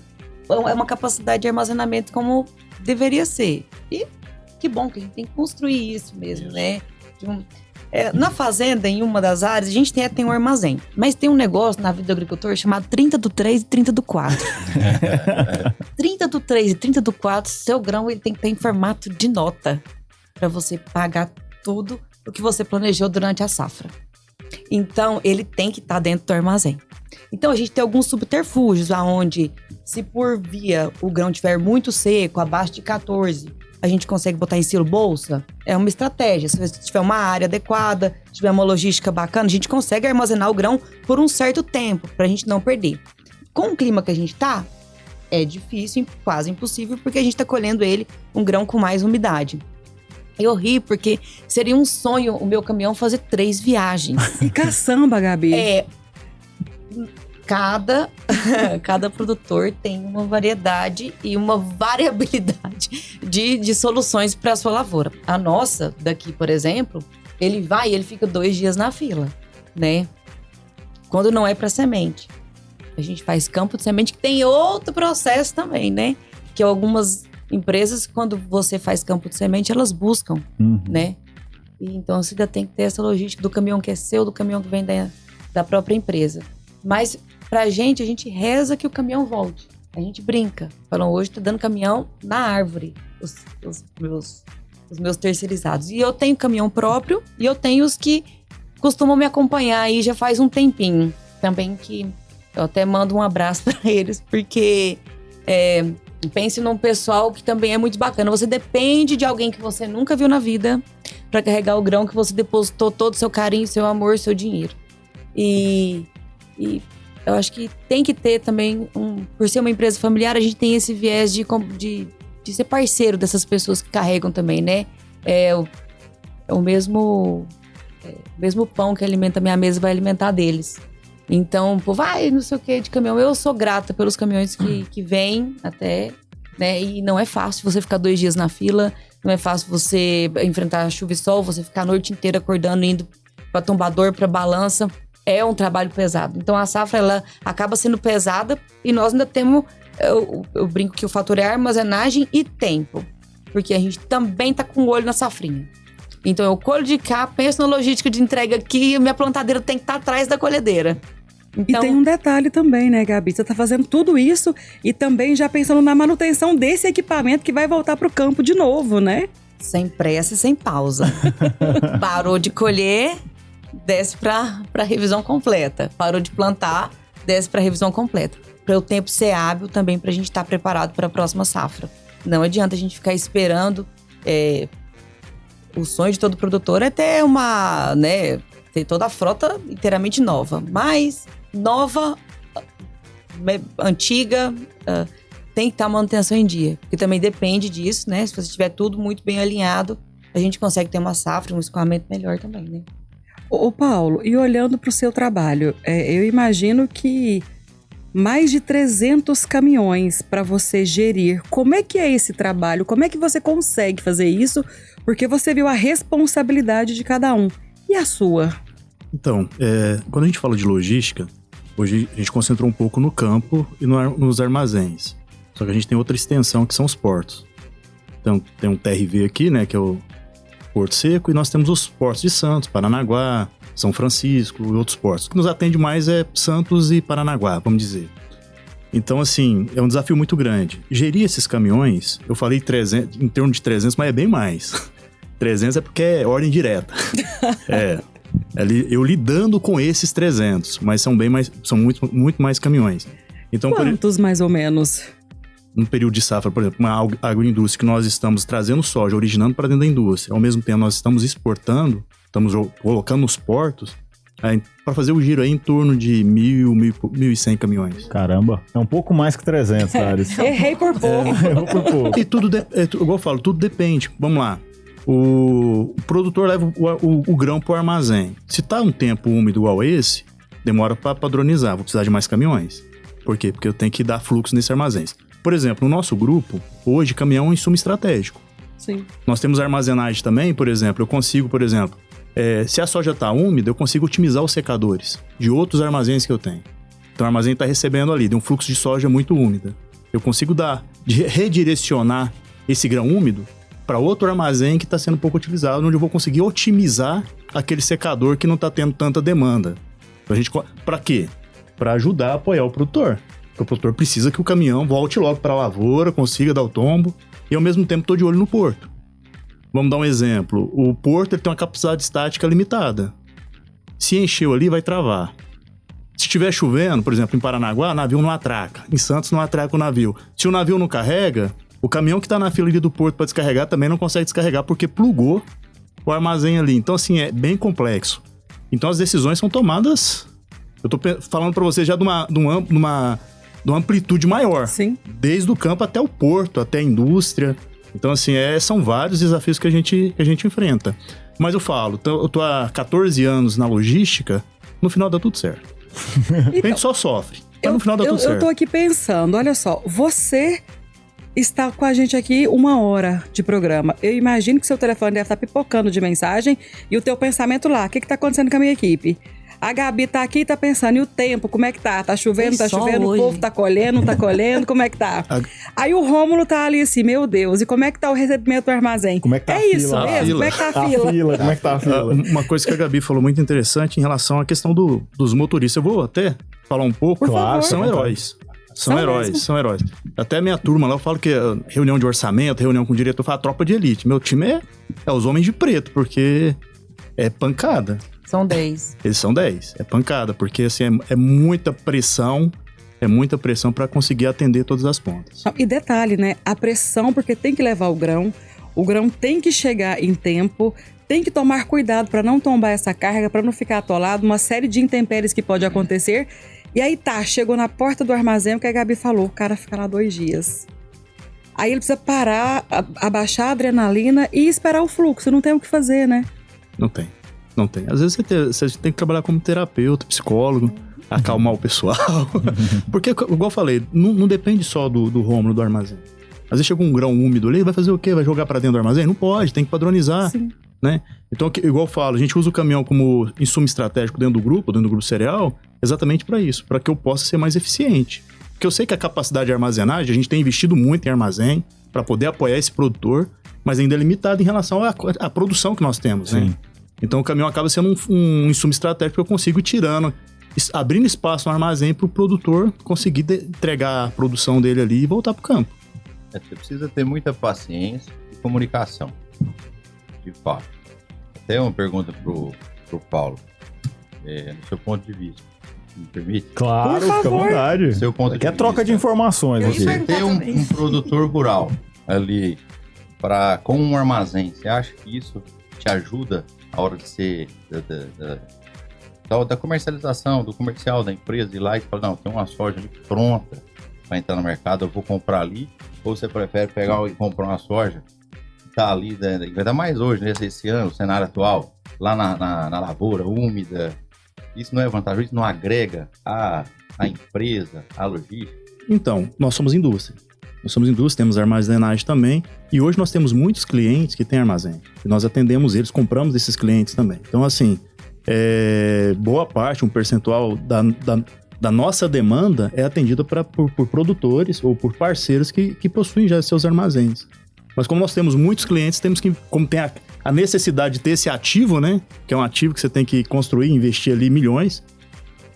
uma capacidade de armazenamento como deveria ser. E que bom que a gente tem que construir isso mesmo, né? Na fazenda, em uma das áreas, a gente tem um armazém. Mas tem um negócio na vida do agricultor chamado 30 do 3 e 30 do 4. 30 do 3 e 30 do 4, seu grão ele tem que estar em formato de nota para você pagar tudo o que você planejou durante a safra. Então, ele tem que estar dentro do armazém. Então, a gente tem alguns subterfúgios, onde, se por via o grão estiver muito seco, abaixo de 14, a gente consegue botar em silo bolsa. É uma estratégia. Se você tiver uma área adequada, tiver uma logística bacana, a gente consegue armazenar o grão por um certo tempo, para a gente não perder. Com o clima que a gente tá, é difícil, quase impossível, porque a gente tá colhendo um grão com mais umidade. Eu ri porque seria um sonho o meu caminhão fazer 3 viagens. E caçamba, Gabi. Cada produtor tem uma variedade e uma variabilidade de soluções para a sua lavoura. A nossa, daqui, por exemplo, ele fica 2 dias na fila, né? Quando não é para semente. A gente faz campo de semente, que tem outro processo também, né? Que algumas empresas, quando você faz campo de semente, elas buscam, né? E então você ainda tem que ter essa logística do caminhão que é seu, do caminhão que vem da própria empresa. Mas pra gente, a gente reza que o caminhão volte. A gente brinca. Falam, hoje tá dando caminhão na árvore, os meus terceirizados. E eu tenho caminhão próprio e eu tenho os que costumam me acompanhar aí já faz um tempinho. Também que eu até mando um abraço pra eles, porque pense num pessoal que também é muito bacana. Você depende de alguém que você nunca viu na vida pra carregar o grão que você depositou todo o seu carinho, seu amor, seu dinheiro. E eu acho que tem que ter também, por ser uma empresa familiar, a gente tem esse viés de ser parceiro dessas pessoas que carregam também, né? O mesmo pão que alimenta a minha mesa vai alimentar deles. Então, pô, vai, não sei o que, de caminhão. Eu sou grata pelos caminhões que vêm até, né? E não é fácil você ficar 2 dias na fila, não é fácil você enfrentar chuva e sol, você ficar a noite inteira acordando, indo pra tombador, pra balança. É um trabalho pesado. Então, a safra, ela acaba sendo pesada e nós ainda temos, eu brinco que o fator é armazenagem e tempo. Porque a gente também tá com o olho na safrinha. Então, eu colho de cá, penso na logística de entrega aqui e minha plantadeira tem que estar atrás da colhedeira. Então, e tem um detalhe também, né, Gabi? Você tá fazendo tudo isso e também já pensando na manutenção desse equipamento que vai voltar pro campo de novo, né? Sem pressa e sem pausa. Parou de colher, desce pra revisão completa. Parou de plantar, desce pra revisão completa. Para o tempo ser hábil também, pra gente estar preparado para a próxima safra. Não adianta a gente ficar esperando. O sonho de todo produtor é ter ter toda a frota inteiramente nova. Mas nova, antiga, tem que estar a manutenção em dia. Porque também depende disso, né? Se você tiver tudo muito bem alinhado, a gente consegue ter uma safra, um escoamento melhor também, né? Ô Paulo, e olhando para o seu trabalho, eu imagino que mais de 300 caminhões para você gerir. Como é que é esse trabalho? Como é que você consegue fazer isso? Porque você viu a responsabilidade de cada um. E a sua? Então, quando a gente fala de logística, hoje a gente concentrou um pouco no campo e nos armazéns. Só que a gente tem outra extensão, que são os portos. Então, tem um TRV aqui, né, que é o Porto Seco, e nós temos os portos de Santos, Paranaguá, São Francisco e outros portos. O que nos atende mais é Santos e Paranaguá, vamos dizer. Então, assim, é um desafio muito grande. Gerir esses caminhões, eu falei 300, em torno de 300, mas é bem mais. 300 é porque é ordem direta. Eu lidando com esses 300, mas são muito, muito mais caminhões. Então, quantos mais ou menos? No período de safra, por exemplo, uma agroindústria que nós estamos trazendo soja, originando para dentro da indústria. Ao mesmo tempo, nós estamos exportando, estamos colocando nos portos, para fazer o giro aí em torno de 1.100 caminhões. Caramba, é um pouco mais que 300, Thales. Errei por pouco. Errou por pouco. E tudo, igual eu falo, tudo depende. Vamos lá. O produtor leva o grão para o armazém. Se tá um tempo úmido igual esse, demora para padronizar. Vou precisar de mais caminhões. Por quê? Porque eu tenho que dar fluxo nesses armazéns. Por exemplo, no nosso grupo, hoje, caminhão é um insumo estratégico. Sim. Nós temos armazenagem também, por exemplo. Eu consigo, por exemplo, se a soja está úmida, eu consigo otimizar os secadores de outros armazéns que eu tenho. Então, o armazém está recebendo ali, de um fluxo de soja muito úmida. Eu consigo redirecionar esse grão úmido para outro armazém que está sendo pouco utilizado, onde eu vou conseguir otimizar aquele secador que não está tendo tanta demanda. Para quê? Para ajudar a apoiar o produtor. Porque o produtor precisa que o caminhão volte logo para a lavoura, consiga dar o tombo, e ao mesmo tempo estou de olho no porto. Vamos dar um exemplo. O porto ele tem uma capacidade estática limitada. Se encheu ali, vai travar. Se estiver chovendo, por exemplo, em Paranaguá, o navio não atraca. Em Santos não atraca o navio. Se o navio não carrega, o caminhão que está na fila ali do porto para descarregar também não consegue descarregar porque plugou o armazém ali. Então, assim, é bem complexo. Então, as decisões são tomadas... Eu tô falando para você já de uma amplitude maior. Sim. Desde o campo até o porto, até a indústria. Então, assim, são vários desafios que a gente enfrenta. Mas eu falo, eu tô há 14 anos na logística, no final dá tudo certo. Então, a gente só sofre, mas no final dá tudo certo. Eu tô aqui pensando, olha só, você está com a gente aqui 1 hora de programa. Eu imagino que seu telefone deve estar pipocando de mensagem e o teu pensamento lá, o que tá acontecendo com a minha equipe? A Gabi tá aqui e tá pensando, e o tempo, como é que tá? Tá chovendo, Tem tá sol chovendo, hoje. o povo tá colhendo, não tá colhendo, como é que tá? Aí o Rômulo tá ali assim, meu Deus, e como é que tá o recebimento do armazém? Como é que tá a isso fila? mesmo? Como é que tá a fila? Como é que tá a fila? Uma coisa que a Gabi falou muito interessante em relação à questão dos motoristas. Eu vou até falar um pouco. Por favor. São heróis. São mesmo. São heróis. Até a minha turma lá, eu falo que reunião de orçamento, reunião com o diretor, eu falo tropa de elite. Meu time é os homens de preto, porque é pancada. São 10. Eles são 10. É pancada, porque assim, é muita pressão para conseguir atender todas as pontas. E detalhe, né? A pressão, porque tem que levar o grão tem que chegar em tempo, tem que tomar cuidado para não tombar essa carga, para não ficar atolado, uma série de intempéries que pode acontecer. E aí chegou na porta do armazém, o que a Gabi falou, o cara fica lá 2 dias. Aí ele precisa parar, abaixar a adrenalina e esperar o fluxo, não tem o que fazer, né? Não tem. Às vezes você tem que trabalhar como terapeuta, psicólogo, acalmar o pessoal. Porque, igual eu falei, não depende só do Rômulo, do armazém. Às vezes chega um grão úmido ali, vai fazer o quê? Vai jogar para dentro do armazém? Não pode, tem que padronizar. Sim. Né? Então, igual eu falo, a gente usa o caminhão como insumo estratégico dentro do grupo cereal, exatamente para isso, para que eu possa ser mais eficiente. Porque eu sei que a capacidade de armazenagem, a gente tem investido muito em armazém para poder apoiar esse produtor, mas ainda é limitado em relação à produção que nós temos, né? Então o caminhão acaba sendo um insumo estratégico que eu consigo ir tirando, abrindo espaço no armazém para o produtor conseguir entregar a produção dele ali e voltar para o campo. Você precisa ter muita paciência e comunicação, de fato. Até uma pergunta pro Paulo, no seu ponto de vista, me permite? Claro, Por fica à favor. vontade. Seu ponto Aqui de é troca de vista. informações Eu aqui. ia Você ter um também. produtor rural ali com um armazém, você acha que isso te ajuda a hora de ser da comercialização, do comercial da empresa, ir lá e falar, não, tem uma soja ali pronta para entrar no mercado, eu vou comprar ali, ou você prefere pegar e comprar uma soja que tá ali, ainda mais hoje, esse ano, o cenário atual, lá na lavoura úmida, isso não é vantajoso, isso não agrega a empresa, a logística? Então, nós somos indústria. Temos armazenagem também. E hoje nós temos muitos clientes que têm armazém. E nós atendemos eles, compramos esses clientes também. Então, assim, boa parte, um percentual da nossa demanda é atendida por produtores ou por parceiros que possuem já seus armazéns. Mas como nós temos muitos clientes, temos que, como tem a necessidade de ter esse ativo, né? Que é um ativo que você tem que construir, investir ali milhões,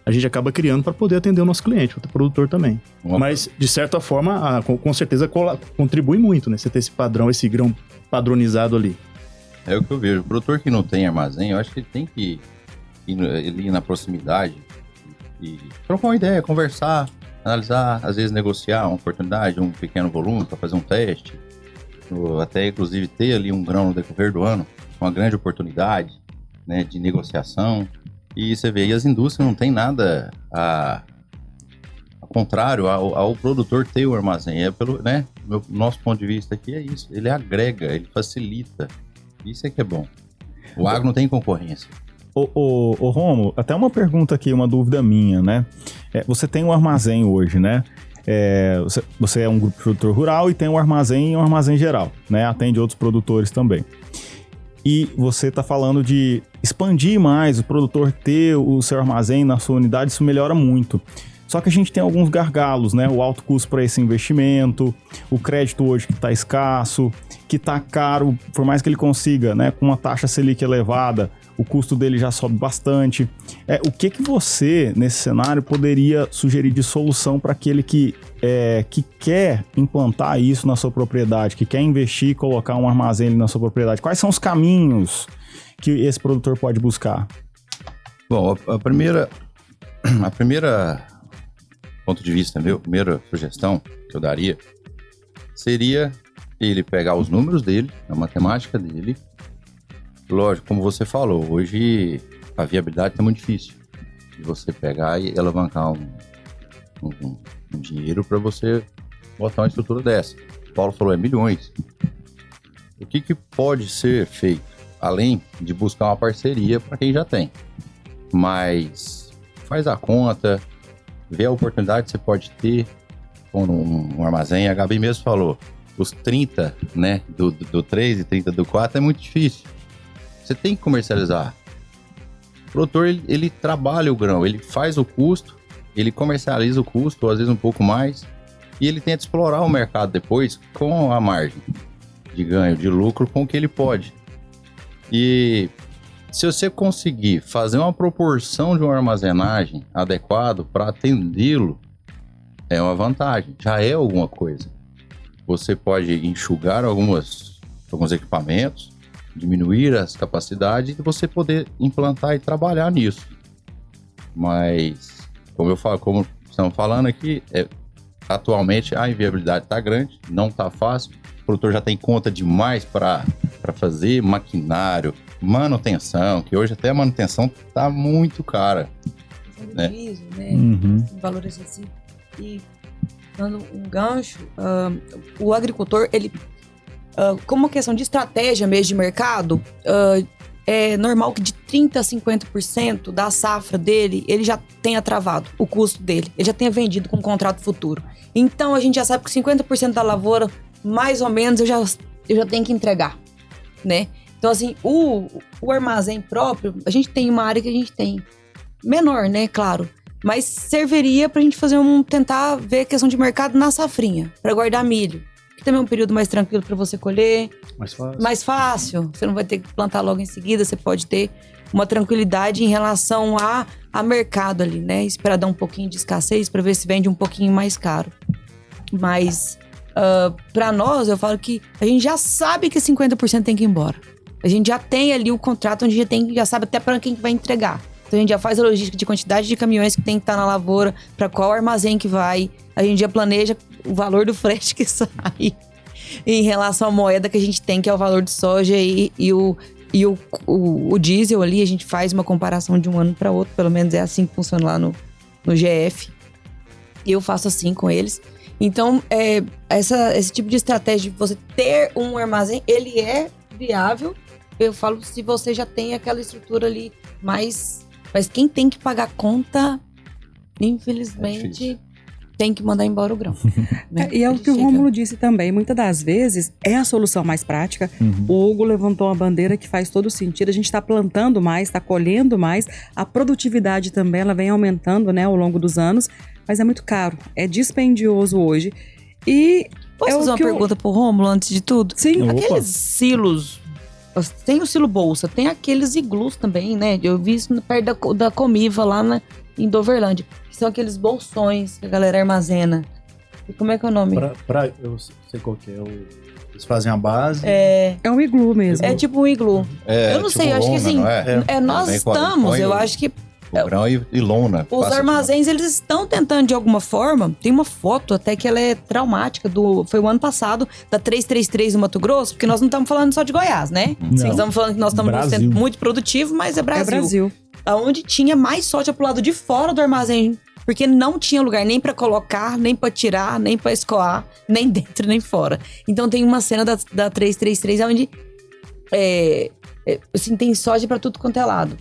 a gente acaba criando para poder atender o nosso cliente, o produtor também. Mas, de certa forma, com certeza contribui muito, né? Você ter esse padrão, esse grão padronizado ali. É o que eu vejo. O produtor que não tem armazém, eu acho que ele tem que ir ali na proximidade e trocar uma ideia, conversar, analisar, às vezes negociar uma oportunidade, um pequeno volume para fazer um teste. Até, inclusive, ter ali um grão no decorrer do ano, uma grande oportunidade, né, de negociação. E você vê, e as indústrias não tem nada ao contrário, ao produtor ter o armazém. Né? Nosso ponto de vista aqui é isso. Ele agrega, ele facilita. Isso é que é bom. O agro não tem concorrência. Ô Rômulo, até uma pergunta aqui, uma dúvida minha, né? Você tem um armazém hoje, né? Você é um grupo produtor rural e tem um armazém e um armazém geral, né? Atende outros produtores também. E você está falando de expandir mais, o produtor ter o seu armazém na sua unidade, isso melhora muito. Só que a gente tem alguns gargalos, né? O alto custo para esse investimento, o crédito hoje que está escasso, que está caro, por mais que ele consiga, né? Com uma taxa Selic elevada, o custo dele já sobe bastante. O que você, nesse cenário, poderia sugerir de solução para aquele que quer implantar isso na sua propriedade, que quer investir e colocar um armazém na sua propriedade? Quais são os caminhos que esse produtor pode buscar? Bom, a primeira ponto de vista meu, a primeira sugestão que eu daria seria ele pegar os números dele, a matemática dele. Lógico, como você falou, hoje a viabilidade está muito difícil de você pegar e alavancar um dinheiro para você botar uma estrutura dessa. O Paulo falou, milhões. O que pode ser feito? Além de buscar uma parceria para quem já tem. Mas faz a conta, vê a oportunidade que você pode ter com um armazém. A Gabi mesmo falou, os 30, né, do 3 e 30 do 4 é muito difícil. Você tem que comercializar. O produtor, ele trabalha o grão, ele faz o custo, ele comercializa o custo, ou às vezes um pouco mais, e ele tenta explorar o mercado depois com a margem de ganho, de lucro, com o que ele pode. E se você conseguir fazer uma proporção de uma armazenagem adequado para atendê-lo, é uma vantagem, já é alguma coisa. Você pode enxugar alguns equipamentos, diminuir as capacidades e você poder implantar e trabalhar nisso. Mas, como estamos falando aqui, atualmente a inviabilidade está grande, não está fácil. O produtor já tem conta demais para fazer maquinário, manutenção, que hoje até a manutenção está muito cara. Né? Diesel, né? Valores assim. E dando um gancho, o agricultor, ele, como uma questão de estratégia mesmo de mercado, é normal que de 30% a 50% da safra dele, ele já tenha travado o custo dele, ele já tenha vendido com um contrato futuro. Então a gente já sabe que 50% da lavoura, mais ou menos, eu já tenho que entregar, né? Então assim, o armazém próprio, a gente tem uma área que a gente tem menor, né, claro, mas serviria pra gente fazer tentar ver a questão de mercado na safrinha, pra guardar milho, que também é um período mais tranquilo pra você colher. Mais fácil, você não vai ter que plantar logo em seguida, você pode ter uma tranquilidade em relação a mercado ali, né? Esperar dar um pouquinho de escassez pra ver se vende um pouquinho mais caro. Mas pra nós, eu falo que a gente já sabe que 50% tem que ir embora. A gente já tem ali o contrato onde já sabe até para quem que vai entregar. Então a gente já faz a logística de quantidade de caminhões que tem que estar na lavoura, para qual armazém que vai. A gente já planeja o valor do frete que sai em relação à moeda que a gente tem, que é o valor de soja e o diesel ali. A gente faz uma comparação de um ano para outro, pelo menos é assim que funciona lá no GF. Eu faço assim com eles. Então, esse tipo de estratégia de você ter um armazém, ele é viável. Eu falo se você já tem aquela estrutura ali, mas quem tem que pagar conta, infelizmente, tem que mandar embora o grão. Né? E é o que o Rômulo disse também, muitas das vezes é a solução mais prática. O Hugo levantou uma bandeira que faz todo sentido, a gente está plantando mais, está colhendo mais, a produtividade também, ela vem aumentando, né, ao longo dos anos, mas é muito caro, é dispendioso hoje. E posso fazer uma pergunta pro Rômulo antes de tudo? Sim. Aqueles silos, tem o silo bolsa, tem aqueles iglus também, né? Eu vi isso perto da Comiva, lá em Doverlândia. Que são aqueles bolsões que a galera armazena. E como é que é o nome? Eu sei qual que é. Eles fazem a base. É um iglu mesmo. É tipo um iglu. Eu não sei, eu acho que assim, nós estamos, eu acho que o grão e lona. Os armazéns, eles estão tentando de alguma forma. Tem uma foto até que ela é traumática. Foi o ano passado, da 333 no Mato Grosso. Porque nós não estamos falando só de Goiás, né? Nós estamos falando que nós estamos sendo muito produtivos, mas é Brasil. É Brasil. Onde tinha mais soja pro lado de fora do armazém. Porque não tinha lugar nem pra colocar, nem pra tirar, nem pra escoar. Nem dentro, nem fora. Então tem uma cena da 333 onde assim, tem soja pra tudo quanto é lado.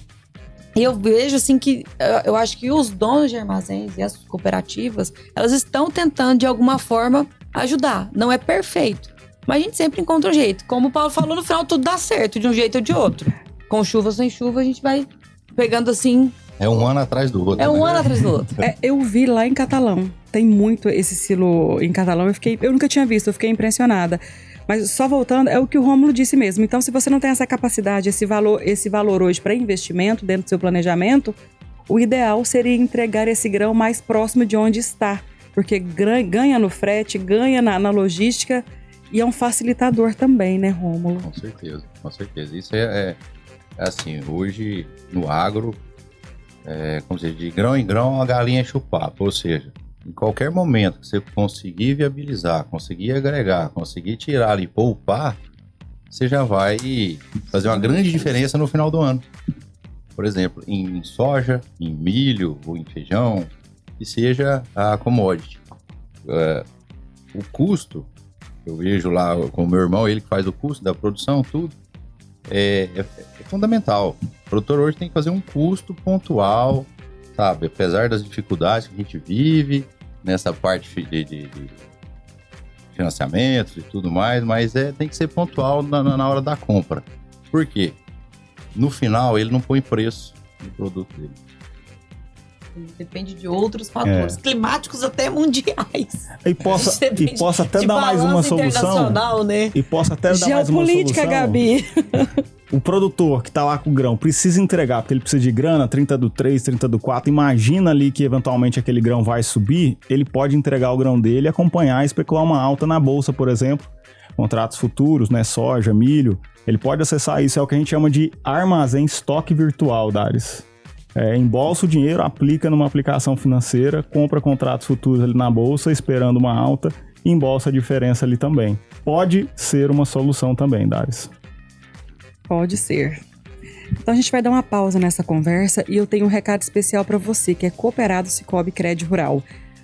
E eu vejo assim que eu acho que os donos de armazéns e as cooperativas, elas estão tentando de alguma forma ajudar. Não é perfeito, mas a gente sempre encontra um jeito. Como o Paulo falou, no final tudo dá certo de um jeito ou de outro. Com chuva ou sem chuva, a gente vai pegando assim É um ano atrás do outro. É um ano atrás do outro. Eu vi lá em Catalão. Tem muito esse silo em Catalão. Eu nunca tinha visto, eu fiquei impressionada. Mas só voltando, é o que o Rômulo disse mesmo. Então, se você não tem essa capacidade, esse valor hoje para investimento dentro do seu planejamento, o ideal seria entregar esse grão mais próximo de onde está. Porque ganha no frete, ganha na logística e é um facilitador também, né, Rômulo? Com certeza, com certeza. Isso é assim, hoje no agro, como se diz, de grão em grão a galinha enche o papo. Ou seja, em qualquer momento que você conseguir viabilizar, conseguir agregar, conseguir tirar ali, poupar, você já vai fazer uma grande diferença no final do ano. Por exemplo, em soja, em milho ou em feijão, que seja a commodity. O custo, eu vejo lá com o meu irmão, ele que faz o custo da produção, tudo, é fundamental. O produtor hoje tem que fazer um custo pontual, sabe? Apesar das dificuldades que a gente vive nessa parte de financiamentos e tudo mais, mas tem que ser pontual na hora da compra. Por quê? No final, ele não põe preço no produto dele. Depende de outros fatores, climáticos até mundiais. E posso até dar mais uma solução. Né? E posso até dar mais uma solução. Geopolítica, Gabi. O produtor que tá lá com o grão precisa entregar, porque ele precisa de grana, 30 do 3, 30 do 4. Imagina ali que eventualmente aquele grão vai subir, ele pode entregar o grão dele, acompanhar e especular uma alta na bolsa, por exemplo. Contratos futuros, né? Soja, milho. Ele pode acessar isso, é o que a gente chama de armazém estoque virtual, Dares. Embolsa o dinheiro, aplica numa aplicação financeira, compra contratos futuros ali na bolsa, esperando uma alta, e embolsa a diferença ali também. Pode ser uma solução também, Dares. Pode ser. Então a gente vai dar uma pausa nessa conversa e eu tenho um recado especial para você que é cooperado Sicoob Crédito Rural.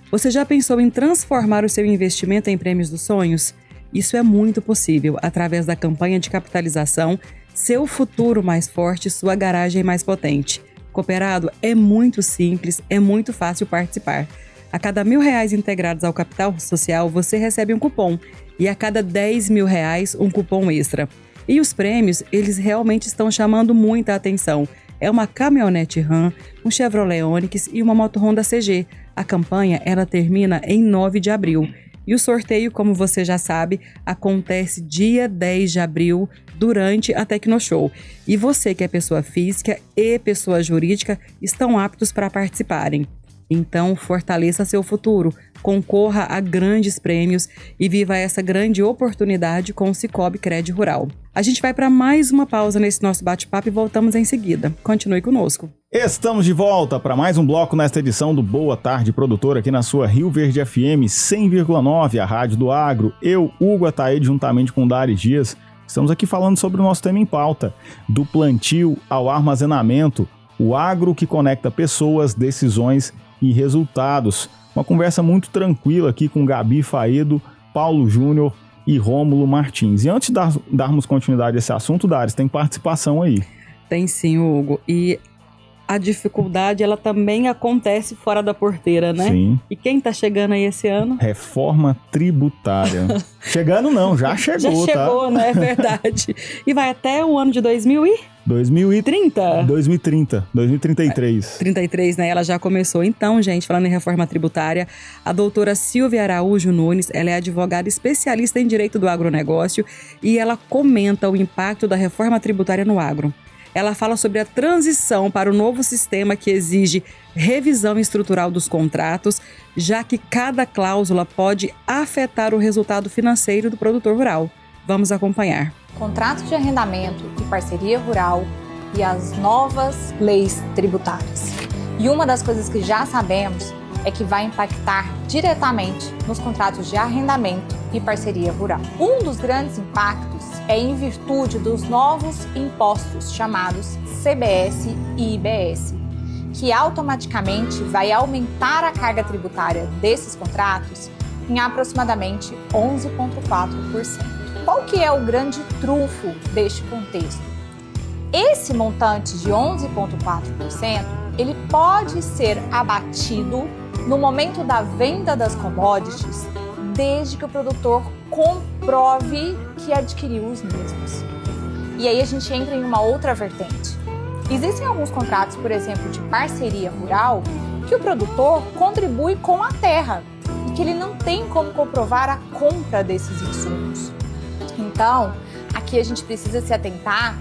Você já pensou em transformar o seu investimento em prêmios dos sonhos? Isso é muito possível através da campanha de capitalização Seu Futuro Mais Forte, Sua Garagem Mais Potente. Cooperado é muito simples, é muito fácil participar. A cada R$1.000 integrados ao capital social, você recebe um cupom. E a cada R$10.000, um cupom extra. E os prêmios, eles realmente estão chamando muita atenção. É uma caminhonete Ram, um Chevrolet Onix e uma moto Honda CG. A campanha, ela termina em 9 de abril. E o sorteio, como você já sabe, acontece dia 10 de abril, durante a Tecnoshow. E você que é pessoa física e pessoa jurídica estão aptos para participarem. Então, fortaleça seu futuro, concorra a grandes prêmios e viva essa grande oportunidade com o Sicoob Crédito Rural. A gente vai para mais uma pausa nesse nosso bate-papo e voltamos em seguida. Continue conosco. Estamos de volta para mais um bloco nesta edição do Boa Tarde Produtor, aqui na sua Rio Verde FM 100,9, a Rádio do Agro. Eu, Hugo Ataíde, juntamente com Dari Dias, estamos aqui falando sobre o nosso tema em pauta, do plantio ao armazenamento, o agro que conecta pessoas, decisões e resultados. Uma conversa muito tranquila aqui com Gabi Faedo, Paulo Júnior e Rômulo Martins. E antes de darmos continuidade a esse assunto, Dares, tem participação aí. Tem sim, Hugo. E a dificuldade, ela também acontece fora da porteira, né? Sim. E quem tá chegando aí esse ano? Reforma tributária. Chegando não, já chegou, já chegou, tá? né? É verdade. E vai até o ano de 2030? 2033. 33, né? Ela já começou. Então, gente, falando em reforma tributária, a doutora Silvia Araújo Nunes, ela é advogada especialista em direito do agronegócio e ela comenta o impacto da reforma tributária no agro. Ela fala sobre a transição para o novo sistema que exige revisão estrutural dos contratos, já que cada cláusula pode afetar o resultado financeiro do produtor rural. Vamos acompanhar. Contrato de arrendamento e parceria rural e as novas leis tributárias. E uma das coisas que já sabemos é que vai impactar diretamente nos contratos de arrendamento e parceria rural. Um dos grandes impactos é em virtude dos novos impostos chamados CBS e IBS, que automaticamente vai aumentar a carga tributária desses contratos em aproximadamente 11,4%. Qual que é o grande trunfo deste contexto? Esse montante de 11,4%, ele pode ser abatido no momento da venda das commodities, desde que o produtor comprove que adquiriu os mesmos. E aí a gente entra em uma outra vertente. Existem alguns contratos, por exemplo, de parceria rural, que o produtor contribui com a terra e que ele não tem como comprovar a compra desses insumos. Então, aqui a gente precisa se atentar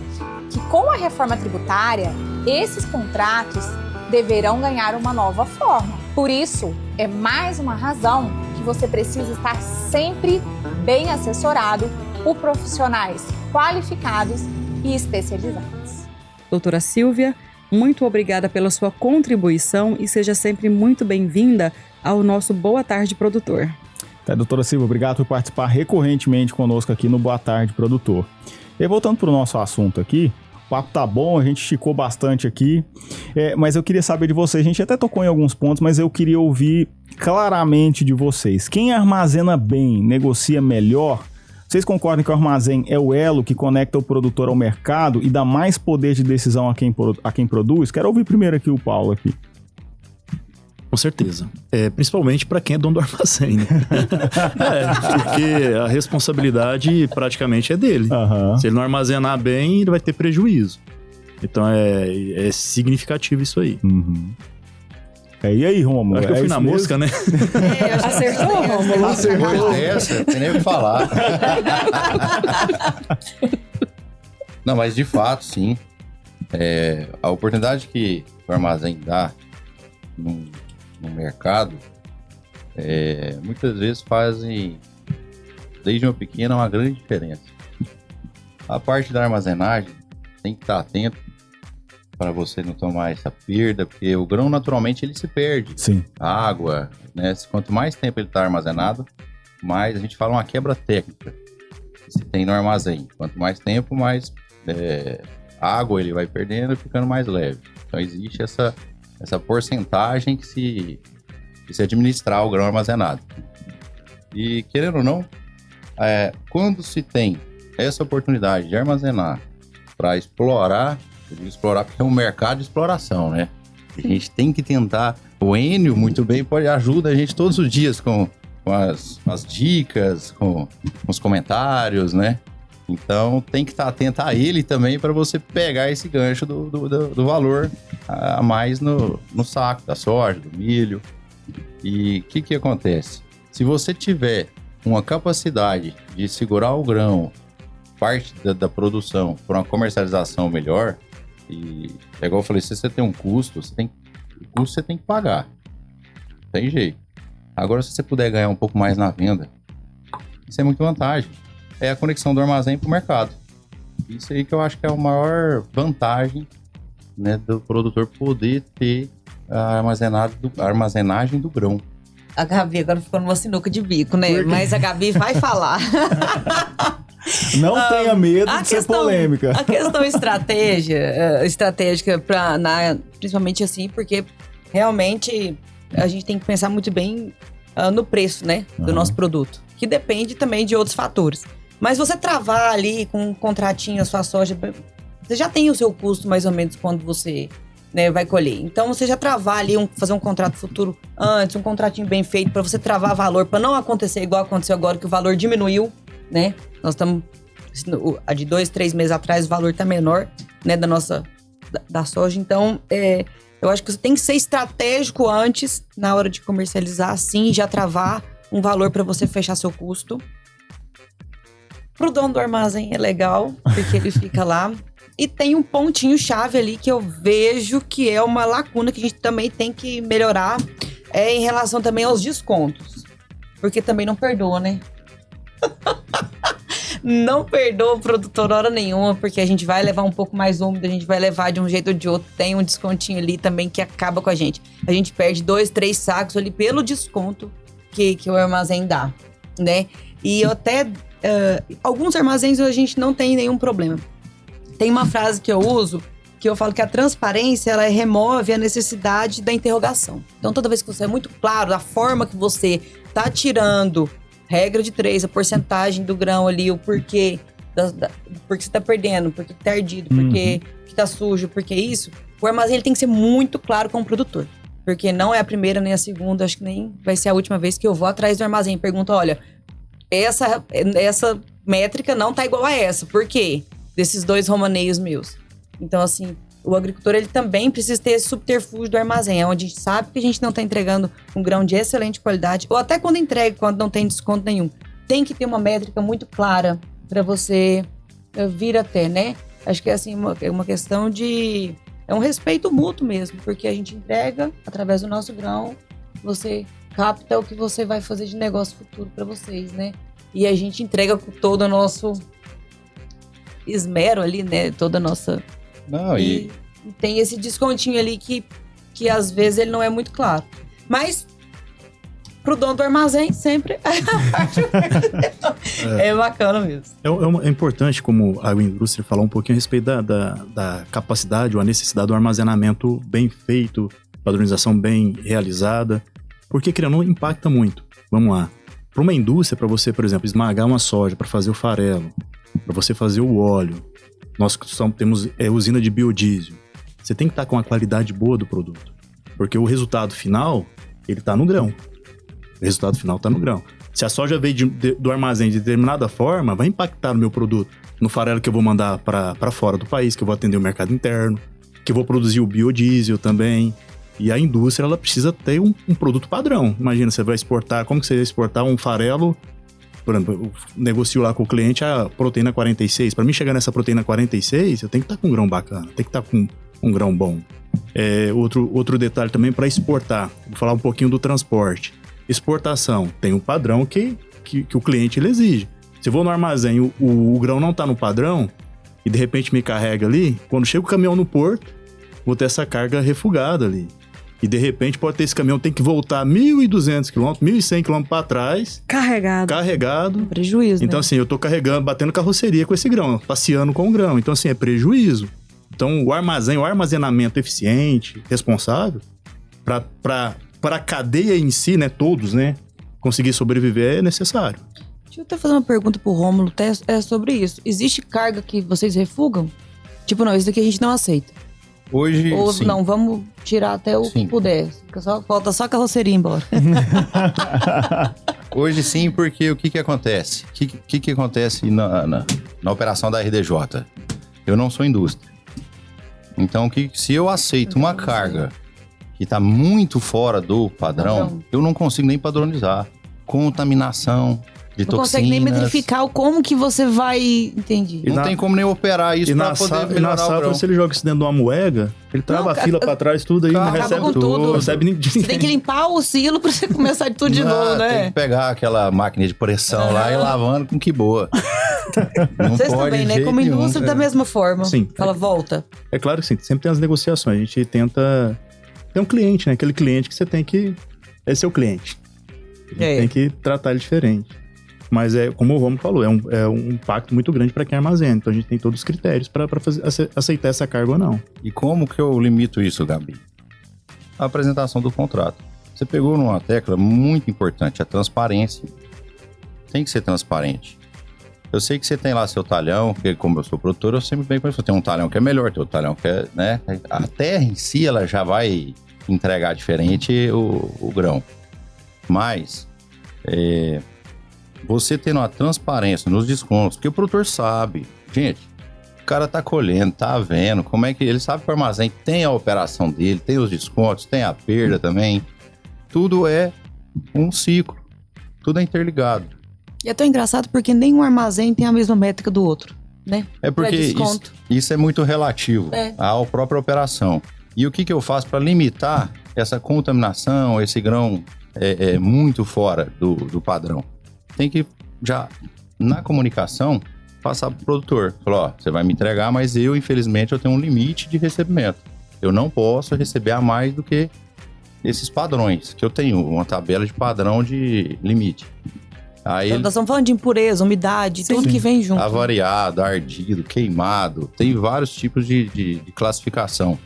que com a reforma tributária, esses contratos deverão ganhar uma nova forma. Por isso, é mais uma razão que você precisa estar sempre bem assessorado por profissionais qualificados e especializados. Doutora Silvia, muito obrigada pela sua contribuição e seja sempre muito bem-vinda ao nosso Boa Tarde Produtor. Doutora Silvia, obrigado por participar recorrentemente conosco aqui no Boa Tarde Produtor. E voltando para o nosso assunto aqui, o papo tá bom, a gente esticou bastante aqui, mas eu queria saber de vocês, a gente até tocou em alguns pontos, mas eu queria ouvir claramente de vocês. Quem armazena bem, negocia melhor? Vocês concordam que o armazém é o elo que conecta o produtor ao mercado e dá mais poder de decisão a quem produz? Quero ouvir primeiro aqui o Paulo aqui. Com certeza. Principalmente para quem é dono do armazém, né? Porque a responsabilidade praticamente é dele. Uhum. Se ele não armazenar bem, ele vai ter prejuízo. Então é significativo isso aí. Uhum. E aí, Romulo? Acho que eu fui na mesmo? música, né? Acertou, Romulo? Depois dessa, não tem nem o que falar. Não, mas de fato, sim. A oportunidade que o armazém dá no mercado, muitas vezes fazem, desde uma pequena, uma grande diferença. A parte da armazenagem tem que estar atento para você não tomar essa perda, porque o grão naturalmente ele se perde. Sim. A água, né? Quanto mais tempo ele está armazenado, mais a gente fala uma quebra técnica que se tem no armazém. Quanto mais tempo, mais água ele vai perdendo e ficando mais leve. Então existe essa porcentagem que se administrar o grão armazenado. E querendo ou não, quando se tem essa oportunidade de armazenar para explorar, eu digo explorar porque é um mercado de exploração, né? A gente tem que tentar. O Enio, muito bem, ajuda a gente todos os dias com as dicas, com os comentários, né? Então tem que estar atento a ele também para você pegar esse gancho do valor a mais no saco da soja, do milho. E o que acontece? Se você tiver uma capacidade de segurar o grão, parte da produção, para uma comercialização melhor, e é igual eu falei, se você tem um custo, o custo você tem que pagar. Não tem jeito. Agora, se você puder ganhar um pouco mais na venda, isso é muito vantagem. É a conexão do armazém para o mercado. Isso aí que eu acho que é a maior vantagem, né, do produtor poder ter a armazenagem do grão. A Gabi agora ficou numa sinuca de bico, né? Mas a Gabi vai falar. Não tenha medo de ser polêmica. A questão estratégica, principalmente assim, porque realmente a gente tem que pensar muito bem no preço, né, do nosso produto, que depende também de outros fatores. Mas você travar ali com um contratinho a sua soja, você já tem o seu custo mais ou menos quando você, né, vai colher. Então você já travar ali, fazer um contrato futuro antes, um contratinho bem feito para você travar valor, para não acontecer igual aconteceu agora, que o valor diminuiu, né? Nós estamos, a de 2-3 meses atrás, o valor está menor, né, da soja. Então, eu acho que você tem que ser estratégico antes, na hora de comercializar, assim, já travar um valor para você fechar seu custo. Pro dono do armazém é legal, porque ele fica lá. E tem um pontinho chave ali que eu vejo que é uma lacuna que a gente também tem que melhorar, em relação também aos descontos. Porque também não perdoa, né? Não perdoa o produtor hora nenhuma, porque a gente vai levar um pouco mais úmido, a gente vai levar de um jeito ou de outro. Tem um descontinho ali também que acaba com a gente. A gente perde 2-3 sacos ali pelo desconto que o armazém dá, né? E eu até... alguns armazéns a gente não tem nenhum problema. Tem uma frase que eu uso, que eu falo que a transparência, ela remove a necessidade da interrogação. Então, toda vez que você é muito claro da forma que você tá tirando, regra de 3, a porcentagem do grão ali, o porquê, porque você tá perdendo, porque tá ardido, porque que tá sujo, porque isso, o armazém ele tem que ser muito claro com o produtor. Porque não é a primeira nem a segunda, acho que nem vai ser a última vez que eu vou atrás do armazém e pergunto, olha, essa métrica não tá igual a essa, por quê? Desses 2 romaneios meus. Então, assim, o agricultor ele também precisa ter esse subterfúgio do armazém, onde a gente sabe que a gente não está entregando um grão de excelente qualidade, ou até quando entrega, quando não tem desconto nenhum. Tem que ter uma métrica muito clara para você vir até, né? Acho que é assim, uma questão de... É um respeito mútuo mesmo, porque a gente entrega através do nosso grão, você capta o que você vai fazer de negócio futuro para vocês, né? E a gente entrega com todo o nosso esmero ali, né? Toda a nossa... Não, e tem esse descontinho ali que às vezes ele não é muito claro. Mas pro dono do armazém sempre é bacana mesmo. É importante, como a agroindústria, falar um pouquinho a respeito da capacidade ou a necessidade do armazenamento bem feito, padronização bem realizada, porque criando impacta muito. Vamos lá. Para uma indústria, para você, por exemplo, esmagar uma soja para fazer o farelo, para você fazer o óleo, nós temos usina de biodiesel. Você tem que estar com a qualidade boa do produto. Porque o resultado final, ele está no grão. O resultado final está no grão. Se a soja veio do armazém de determinada forma, vai impactar no meu produto. No farelo que eu vou mandar para fora do país, que eu vou atender o mercado interno, que eu vou produzir o biodiesel também. E a indústria, ela precisa ter um produto padrão. Imagina, você vai exportar, como que você vai exportar um farelo? Por exemplo, eu negocio lá com o cliente a proteína 46. Para mim chegar nessa proteína 46, eu tenho que estar com um grão bacana, tem que estar com um grão bom. Outro detalhe também para exportar, vou falar um pouquinho do transporte. Exportação, tem um padrão que o cliente ele exige. Se eu vou no armazém, o grão não está no padrão e de repente me carrega ali, quando chega o caminhão no porto, vou ter essa carga refugada ali. E de repente pode ter esse caminhão, tem que voltar 1.200 km, 1.100 km para trás. Carregado. Prejuízo, então, né? assim, eu tô carregando, batendo carroceria com esse grão, passeando com o grão. Então, assim, é prejuízo. Então, o armazenamento eficiente, responsável, para a cadeia em si, né, todos, né, conseguir sobreviver é necessário. Deixa eu até fazer uma pergunta pro Rômulo, sobre isso. Existe carga que vocês refugam? Tipo, não, isso daqui a gente não aceita. Hoje, ou sim. Não, vamos tirar até o que puder. Falta só a carroceria embora. Hoje sim, porque o que acontece? O que acontece na operação da RDJ? Eu não sou indústria. Então, se eu aceito uma carga que está muito fora do padrão, eu não consigo nem padronizar. Contaminação de toxinas. Não consegue nem metrificar como que você vai... Entendi. Não tem como nem operar isso para poder melhorar na safra, se ele joga isso dentro de uma moega, ele trava a fila para trás, tudo aí, não recebe com tudo. Recebe ninguém. Você tem que limpar o silo para você começar de tudo de novo, né? Tem que pegar aquela máquina de pressão lá e lavando com que boa. Vocês também, né? Como indústria, da mesma forma. Sim. Fala, volta. É claro que sim, sempre tem as negociações. A gente tenta... Tem um cliente, né? Aquele cliente que você tem que... Esse é o cliente. Tem que tratar ele diferente. Mas como o Romulo falou, é um impacto muito grande para quem armazena. Então a gente tem todos os critérios para aceitar essa carga ou não. E como que eu limito isso, Gabi? A apresentação do contrato. Você pegou numa tecla muito importante, a transparência. Tem que ser transparente. Eu sei que você tem lá seu talhão, porque como eu sou produtor, eu sempre bem conheço. Tem um talhão que é melhor, tem outro talhão que é, né? A terra em si, ela já vai entregar diferente o grão. Mas, você tendo uma transparência nos descontos, porque o produtor sabe, gente, o cara tá colhendo, tá vendo, como é que ele sabe que o armazém tem a operação dele, tem os descontos, tem a perda também. Tudo é um ciclo, tudo é interligado. E é tão engraçado porque nenhum armazém tem a mesma métrica do outro, né? É porque isso é muito relativo à própria operação. E o que eu faço para limitar essa contaminação, esse grão muito fora do padrão? Tem que já, na comunicação, passar para o produtor. Falar, você vai me entregar, mas infelizmente, eu tenho um limite de recebimento. Eu não posso receber a mais do que esses padrões, que eu tenho uma tabela de padrão de limite. Aí nós estamos falando de impureza, umidade, tudo que vem junto. Avariado, ardido, queimado, tem vários tipos de classificação.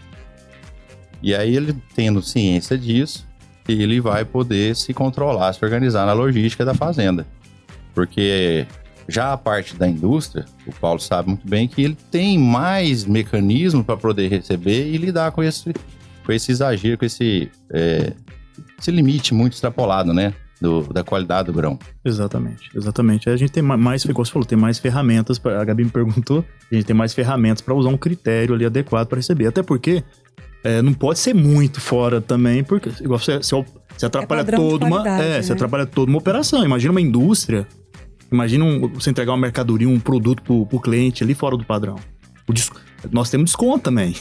E aí ele, tendo ciência disso, ele vai poder se controlar, se organizar na logística da fazenda. Porque já a parte da indústria, o Paulo sabe muito bem que ele tem mais mecanismo para poder receber e lidar com esse exagero, com esse limite muito extrapolado, né? da qualidade do grão. Exatamente. A gente tem mais, como você falou, tem mais ferramentas, a Gabi me perguntou, a gente tem mais ferramentas para usar um critério ali adequado para receber. Até porque não pode ser muito fora também, porque igual você atrapalha toda uma... né? Você atrapalha toda uma operação. Imagina uma indústria, você entregar uma mercadoria, um produto pro cliente ali fora do padrão. Nós temos desconto também.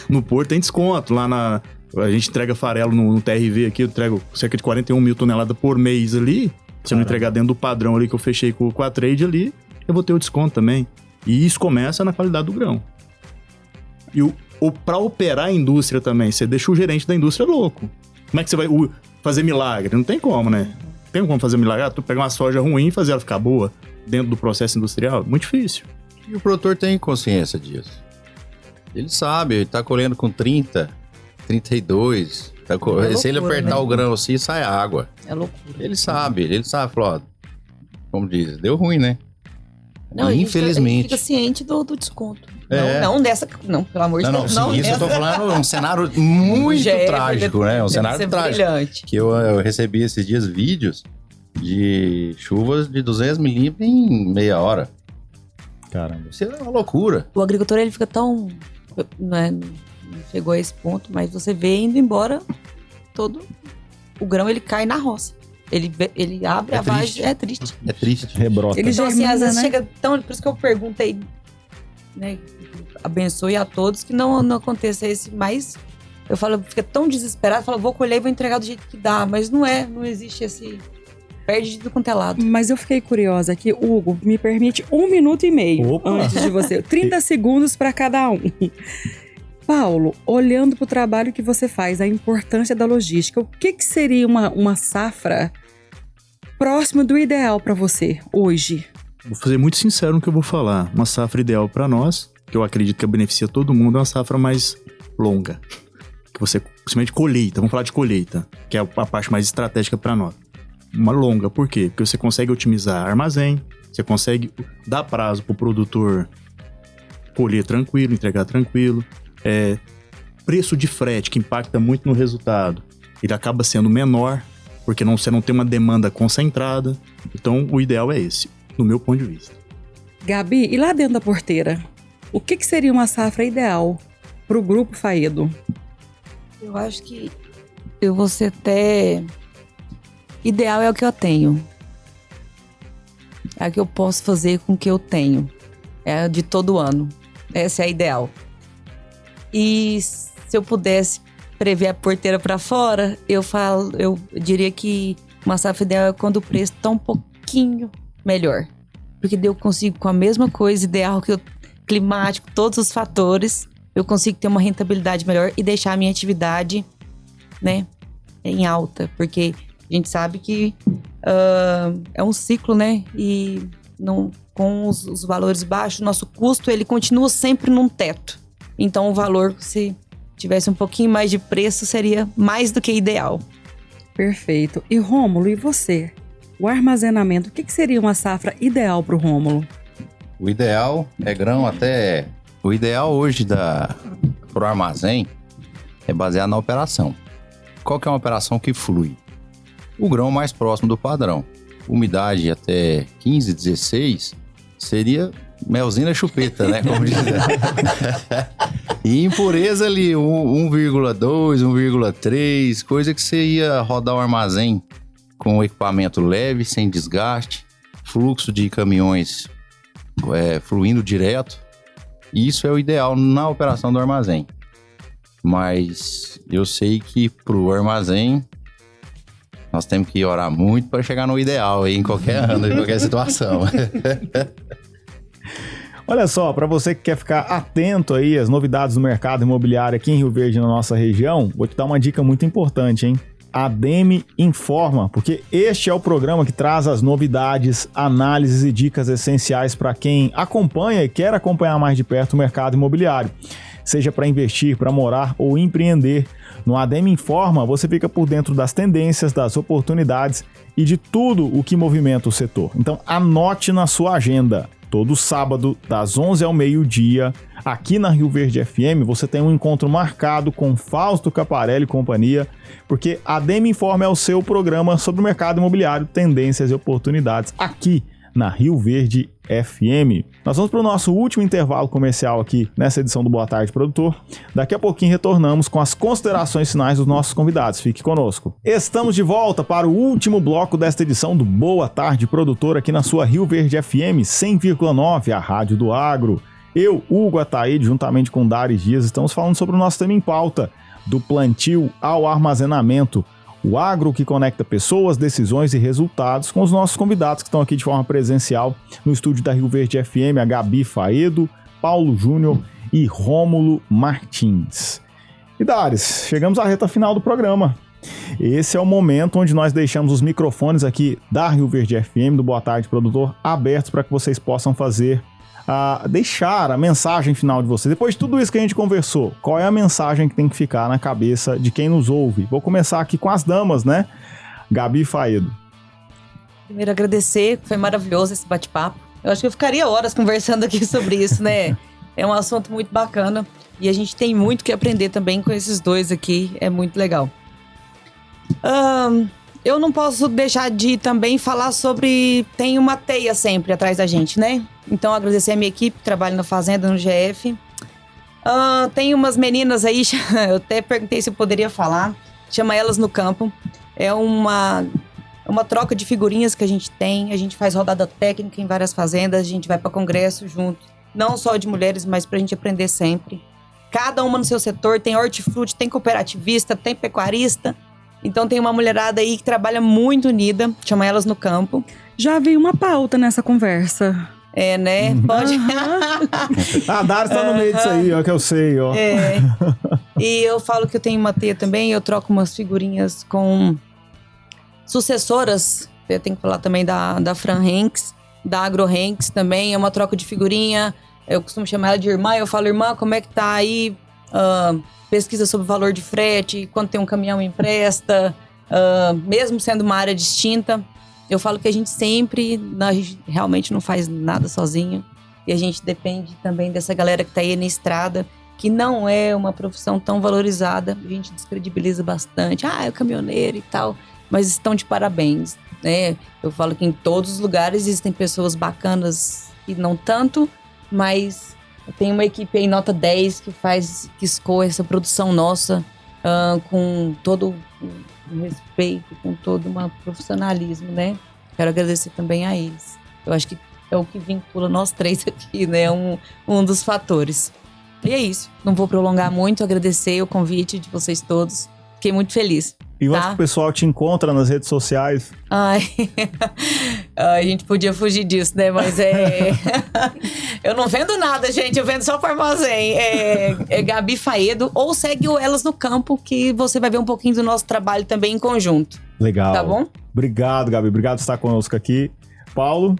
No Porto tem desconto. A gente entrega farelo no TRV aqui, eu entrego cerca de 41 mil toneladas por mês ali. Se eu não entregar dentro do padrão ali que eu fechei com a trade ali, eu vou ter o desconto também. E isso começa na qualidade do grão. E para operar a indústria também, você deixa o gerente da indústria louco. Como é que você vai fazer milagre? Não tem como, né? Tem como fazer milagre? Tu pegar uma soja ruim e fazer ela ficar boa dentro do processo industrial? Muito difícil. E o produtor tem consciência disso. Ele sabe, ele tá colhendo com 30, 32. Se ele apertar o grão assim, sai água. É loucura. Ele sabe, falou, como diz, deu ruim, né? Não, infelizmente. A gente fica ciente do desconto. É. Não, pelo amor de Deus. Não, isso eu tô falando um cenário muito trágico, né? Um cenário trágico. Brilhante. Que eu recebi esses dias vídeos de chuvas de 200 milímetros em meia hora. Caramba. Isso é uma loucura. O agricultor, ele fica tão... Não chegou a esse ponto, mas você vê indo embora todo... O grão, ele cai na roça. Ele abre a vagem, é triste. É triste. Rebrota. Ele Então, germina, às vezes né? chega tão... Por isso que eu perguntei, né? Abençoe a todos que não aconteça esse, mas... Eu falo, fica tão desesperado, falo, vou colher e vou entregar do jeito que dá. Mas não existe esse... Perde de tudo quanto é lado. Mas eu fiquei curiosa aqui. Hugo, me permite 1 minuto e meio antes de você. 30 segundos para cada um. Paulo, olhando para o trabalho que você faz, a importância da logística, o que seria uma safra próxima do ideal para você hoje? Vou ser muito sincero no que eu vou falar. Uma safra ideal para nós, que eu acredito que beneficia todo mundo, é uma safra mais longa. Que você, principalmente colheita, vamos falar de colheita, que é a parte mais estratégica para nós. Uma longa, por quê? Porque você consegue otimizar armazém, você consegue dar prazo para o produtor colher tranquilo, entregar tranquilo. Preço de frete, que impacta muito no resultado, ele acaba sendo menor, porque você não tem uma demanda concentrada. Então, o ideal é esse, no meu ponto de vista. Gabi, e lá dentro da porteira, o que seria uma safra ideal para o Grupo Faedo? Eu acho que eu vou ser até... Ideal é o que eu tenho. É o que eu posso fazer com o que eu tenho. É de todo ano. Essa é a ideal. E se eu pudesse prever a porteira para fora, eu diria que uma safra ideal é quando o preço está um pouquinho melhor. Porque daí eu consigo, com a mesma coisa, ideal que climático, todos os fatores, eu consigo ter uma rentabilidade melhor e deixar a minha atividade, né, em alta. Porque a gente sabe que é um ciclo, né? E com os valores baixos, nosso custo ele continua sempre num teto. Então o valor, se tivesse um pouquinho mais de preço, seria mais do que ideal. Perfeito. E Rômulo, e você? O armazenamento, o que seria uma safra ideal para o Rômulo? O ideal é grão até... O ideal hoje pro armazém é baseado na operação. Qual que é uma operação que flui? O grão mais próximo do padrão. Umidade até 15, 16 seria melzinho na chupeta, né? Como diz. E impureza ali, 1,2, 1,3, coisa que você ia rodar o armazém com equipamento leve, sem desgaste, fluxo de caminhões fluindo direto. E isso é o ideal na operação do armazém. Mas eu sei que pro armazém nós temos que orar muito para chegar no ideal aí, em qualquer ano, em qualquer situação. Olha só, para você que quer ficar atento aí às novidades do mercado imobiliário aqui em Rio Verde, na nossa região, vou te dar uma dica muito importante, hein? ADEME Informa, porque este é o programa que traz as novidades, análises e dicas essenciais para quem acompanha e quer acompanhar mais de perto o mercado imobiliário. Seja para investir, para morar ou empreender. No ADEME Informa, você fica por dentro das tendências, das oportunidades e de tudo o que movimenta o setor. Então, anote na sua agenda. Todo sábado, das 11 ao meio-dia, aqui na Rio Verde FM, você tem um encontro marcado com Fausto Caparelli e companhia, porque a Demi Informa é o seu programa sobre o mercado imobiliário, tendências e oportunidades, aqui na Rio Verde FM. Nós vamos para o nosso último intervalo comercial aqui nessa edição do Boa Tarde, Produtor. Daqui a pouquinho retornamos com as considerações finais dos nossos convidados. Fique conosco. Estamos de volta para o último bloco desta edição do Boa Tarde, Produtor, aqui na sua Rio Verde FM 100,9, a rádio do agro. Eu, Hugo Ataíde, juntamente com Dari Dias, estamos falando sobre o nosso tema em pauta, do plantio ao armazenamento. O agro que conecta pessoas, decisões e resultados, com os nossos convidados que estão aqui de forma presencial no estúdio da Rio Verde FM, a Gabi Faedo, Paulo Júnior e Rômulo Martins. E Dares, chegamos à reta final do programa. Esse é o momento onde nós deixamos os microfones aqui da Rio Verde FM, do Boa Tarde Produtor, abertos para que vocês possam deixar a mensagem final de vocês. Depois de tudo isso que a gente conversou, qual é a mensagem que tem que ficar na cabeça de quem nos ouve? Vou começar aqui com as damas, né? Gabi Faedo. Primeiro, agradecer, foi maravilhoso esse bate-papo. Eu acho que eu ficaria horas conversando aqui sobre isso, né? É um assunto muito bacana e a gente tem muito que aprender também com esses dois aqui, é muito legal. Eu não posso deixar de também falar sobre... Tem uma teia sempre atrás da gente, né? Então, agradecer a minha equipe que trabalha na fazenda, no GF. Tem umas meninas aí, eu até perguntei se eu poderia falar. Chama Elas no Campo. É uma troca de figurinhas que a gente tem. A gente faz rodada técnica em várias fazendas. A gente vai para congresso junto. Não só de mulheres, mas pra gente aprender sempre. Cada uma no seu setor. Tem hortifruti, tem cooperativista, tem pecuarista. Então tem uma mulherada aí que trabalha muito unida, chama Elas no Campo. Já vi uma pauta nessa conversa. É, né? Pode. A Dari tá no meio disso aí, ó, que eu sei, ó. É. E eu falo que eu tenho uma teia também, eu troco umas figurinhas com sucessoras. Eu tenho que falar também da Fran Henks, da Agro Henks também. É uma troca de figurinha. Eu costumo chamar ela de irmã. Eu falo, irmã, como é que tá aí? Pesquisa sobre o valor de frete, quando tem um caminhão empresta, mesmo sendo uma área distinta. Eu falo que a gente sempre, a gente realmente não faz nada sozinho. E a gente depende também dessa galera que tá aí na estrada, que não é uma profissão tão valorizada. A gente descredibiliza bastante. É o caminhoneiro e tal. Mas estão de parabéns, né? Eu falo que em todos os lugares existem pessoas bacanas e não tanto, mas... Tem uma equipe aí, nota 10, que escoa essa produção nossa com todo o respeito, com todo um profissionalismo, né? Quero agradecer também a eles. Eu acho que é o que vincula nós três aqui, né? Um dos fatores. E é isso. Não vou prolongar muito, agradecer o convite de vocês todos. Fiquei muito feliz. E onde que o pessoal te encontra nas redes sociais? A gente podia fugir disso, né? Mas eu não vendo nada, gente. Eu vendo só para armazém. É Gabi Faedo. Ou segue o Elas no Campo, que você vai ver um pouquinho do nosso trabalho também em conjunto. Legal. Tá bom? Obrigado, Gabi. Obrigado por estar conosco aqui. Paulo?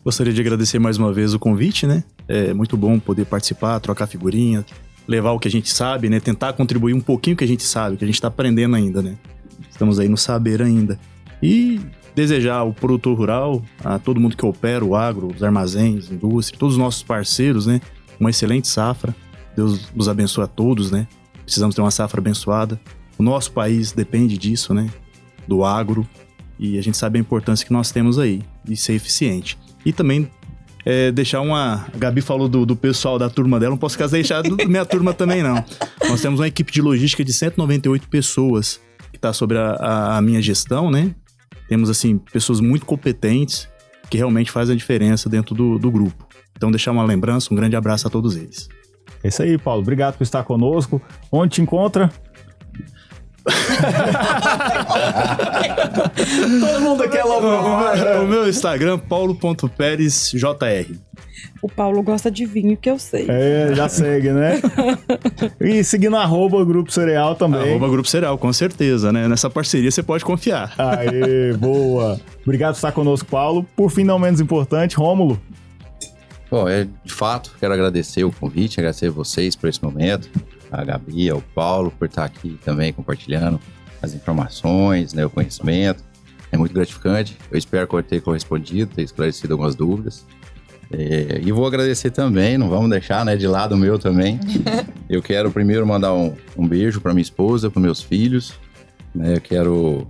Gostaria de agradecer mais uma vez o convite, né? É muito bom poder participar, trocar figurinha, levar o que a gente sabe, né? Tentar contribuir um pouquinho que a gente sabe, que a gente está aprendendo ainda, né? Estamos aí no saber ainda. E desejar ao produtor rural, a todo mundo que opera o agro, os armazéns, indústria, todos os nossos parceiros, né? Uma excelente safra. Deus nos abençoe a todos, né? Precisamos ter uma safra abençoada. O nosso país depende disso, né? Do agro. E a gente sabe a importância que nós temos aí, de ser eficiente. E também deixar a Gabi falou do pessoal da turma dela, não posso deixar da minha turma também, não. Nós temos uma equipe de logística de 198 pessoas que está sobre a minha gestão, né? Temos, assim, pessoas muito competentes que realmente fazem a diferença dentro do grupo. Então, deixar uma lembrança, um grande abraço a todos eles. É isso aí, Paulo. Obrigado por estar conosco. Onde te encontra? Todo mundo quer logo. O meu Instagram, paulo.peresjr. O Paulo gosta de vinho, que eu sei. Já segue, né? E seguindo @Grupo Cereal também. @Grupo Cereal, com certeza, né? Nessa parceria você pode confiar. Aê, boa. Obrigado por estar conosco, Paulo. Por fim, não menos importante, Rômulo. Bom, de fato, quero agradecer o convite, agradecer a vocês por esse momento, a Gabi, ao Paulo, por estar aqui também compartilhando as informações, né, o conhecimento. É muito gratificante. Eu espero ter correspondido, ter esclarecido algumas dúvidas. E vou agradecer também, não vamos deixar, né, de lado o meu também. Eu quero primeiro mandar um beijo para minha esposa, para meus filhos, né? Eu quero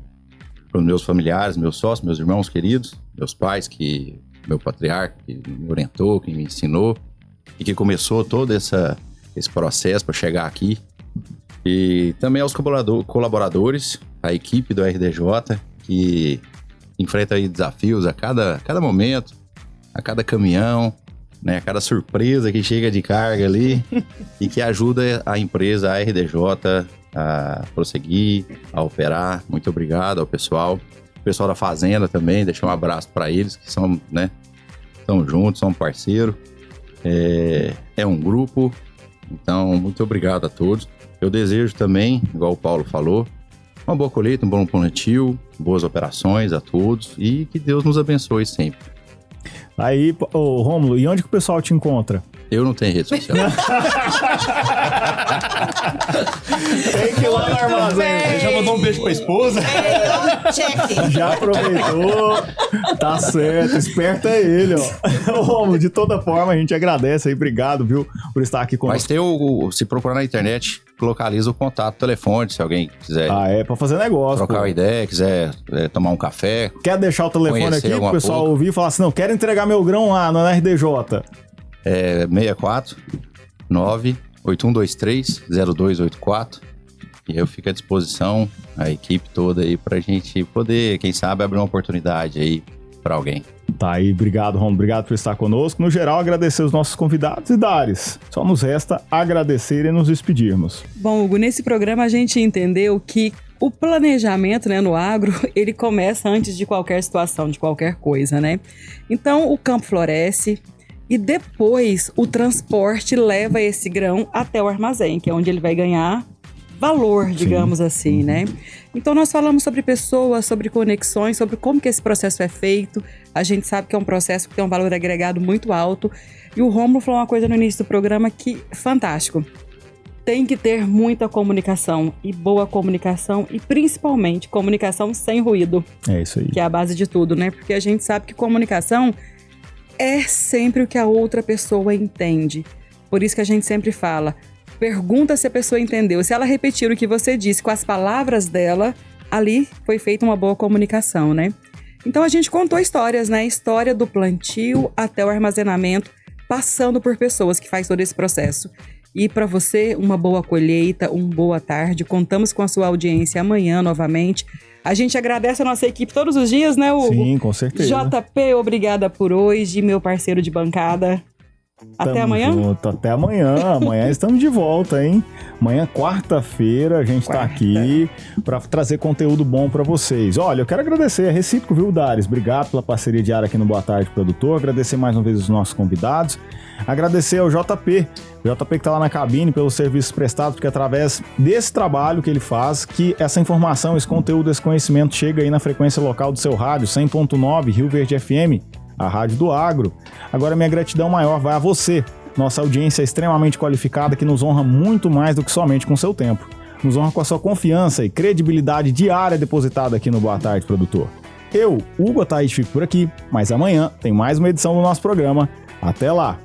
para os meus familiares, meus sócios, meus irmãos queridos, meus pais, meu patriarca que me orientou, que me ensinou e que começou todo esse processo para chegar aqui. E também aos colaboradores, a equipe do RDJ, que enfrenta aí desafios a cada momento, a cada caminhão, né, a cada surpresa que chega de carga ali e que ajuda a empresa, a RDJ, a prosseguir, a operar. Muito obrigado ao pessoal. O pessoal da Fazenda também, deixar um abraço para eles, que são, né, estão juntos, são parceiros. É um grupo, então muito obrigado a todos. Eu desejo também, igual o Paulo falou, uma boa colheita, um bom plantio, boas operações a todos e que Deus nos abençoe sempre. Aí, Rômulo, e onde que o pessoal te encontra? Eu não tenho rede social. Tem que ir lá no armazém. Ele já mandou um beijo pra esposa. Check. Já aproveitou. Tá certo, esperto é ele, ó. Rômulo, de toda forma, a gente agradece aí, obrigado, viu, por estar aqui conosco. Mas tem se procurar na internet, localiza o contato, o telefone, se alguém quiser pra fazer negócio. Trocar uma ideia, quiser tomar um café. Quer deixar o telefone aqui pro pessoal ouvir e falar assim, não, quero entregar meu grão lá no RDJ. 64 98123 0284. E eu fico à disposição, a equipe toda aí, pra gente poder, quem sabe, abrir uma oportunidade aí pra alguém. Tá aí, obrigado, Romulo, obrigado por estar conosco. No geral, agradecer os nossos convidados e Dares. Só nos resta agradecer e nos despedirmos. Bom, Hugo, nesse programa a gente entendeu que o planejamento, né, no agro, ele começa antes de qualquer situação, de qualquer coisa, né? Então, o campo floresce e depois o transporte leva esse grão até o armazém, que é onde ele vai ganhar valor, digamos assim, né? Então nós falamos sobre pessoas, sobre conexões, sobre como que esse processo é feito. A gente sabe que é um processo que tem um valor agregado muito alto. E o Rômulo falou uma coisa no início do programa que fantástico. Tem que ter muita comunicação e boa comunicação e principalmente comunicação sem ruído. É isso aí. Que é a base de tudo, né? Porque a gente sabe que comunicação é sempre o que a outra pessoa entende. Por isso que a gente sempre fala, pergunta se a pessoa entendeu. Se ela repetir o que você disse com as palavras dela, ali foi feita uma boa comunicação, né? Então a gente contou histórias, né? História do plantio até o armazenamento, passando por pessoas que faz todo esse processo. E para você, uma boa colheita, uma boa tarde. Contamos com a sua audiência amanhã novamente. A gente agradece a nossa equipe todos os dias, né, Hugo? Sim, com certeza. JP, obrigada por hoje, meu parceiro de bancada. Até amanhã? Junto. Até amanhã. Amanhã estamos de volta, hein? Amanhã, quarta-feira, a gente tá aqui para trazer conteúdo bom para vocês. Olha, eu quero agradecer, é recíproco, viu, Dares? Obrigado pela parceria diária aqui no Boa Tarde, Produtor. Agradecer mais uma vez os nossos convidados. Agradecer ao JP. O JP que tá lá na cabine pelos serviços prestados, porque é através desse trabalho que ele faz, que essa informação, esse conteúdo, esse conhecimento chega aí na frequência local do seu rádio, 100.9, Rio Verde FM, a Rádio do Agro. Agora minha gratidão maior vai a você, nossa audiência extremamente qualificada que nos honra muito mais do que somente com seu tempo. Nos honra com a sua confiança e credibilidade diária depositada aqui no Boa Tarde, Produtor. Eu, Hugo Ataíde, fico por aqui, mas amanhã tem mais uma edição do nosso programa. Até lá!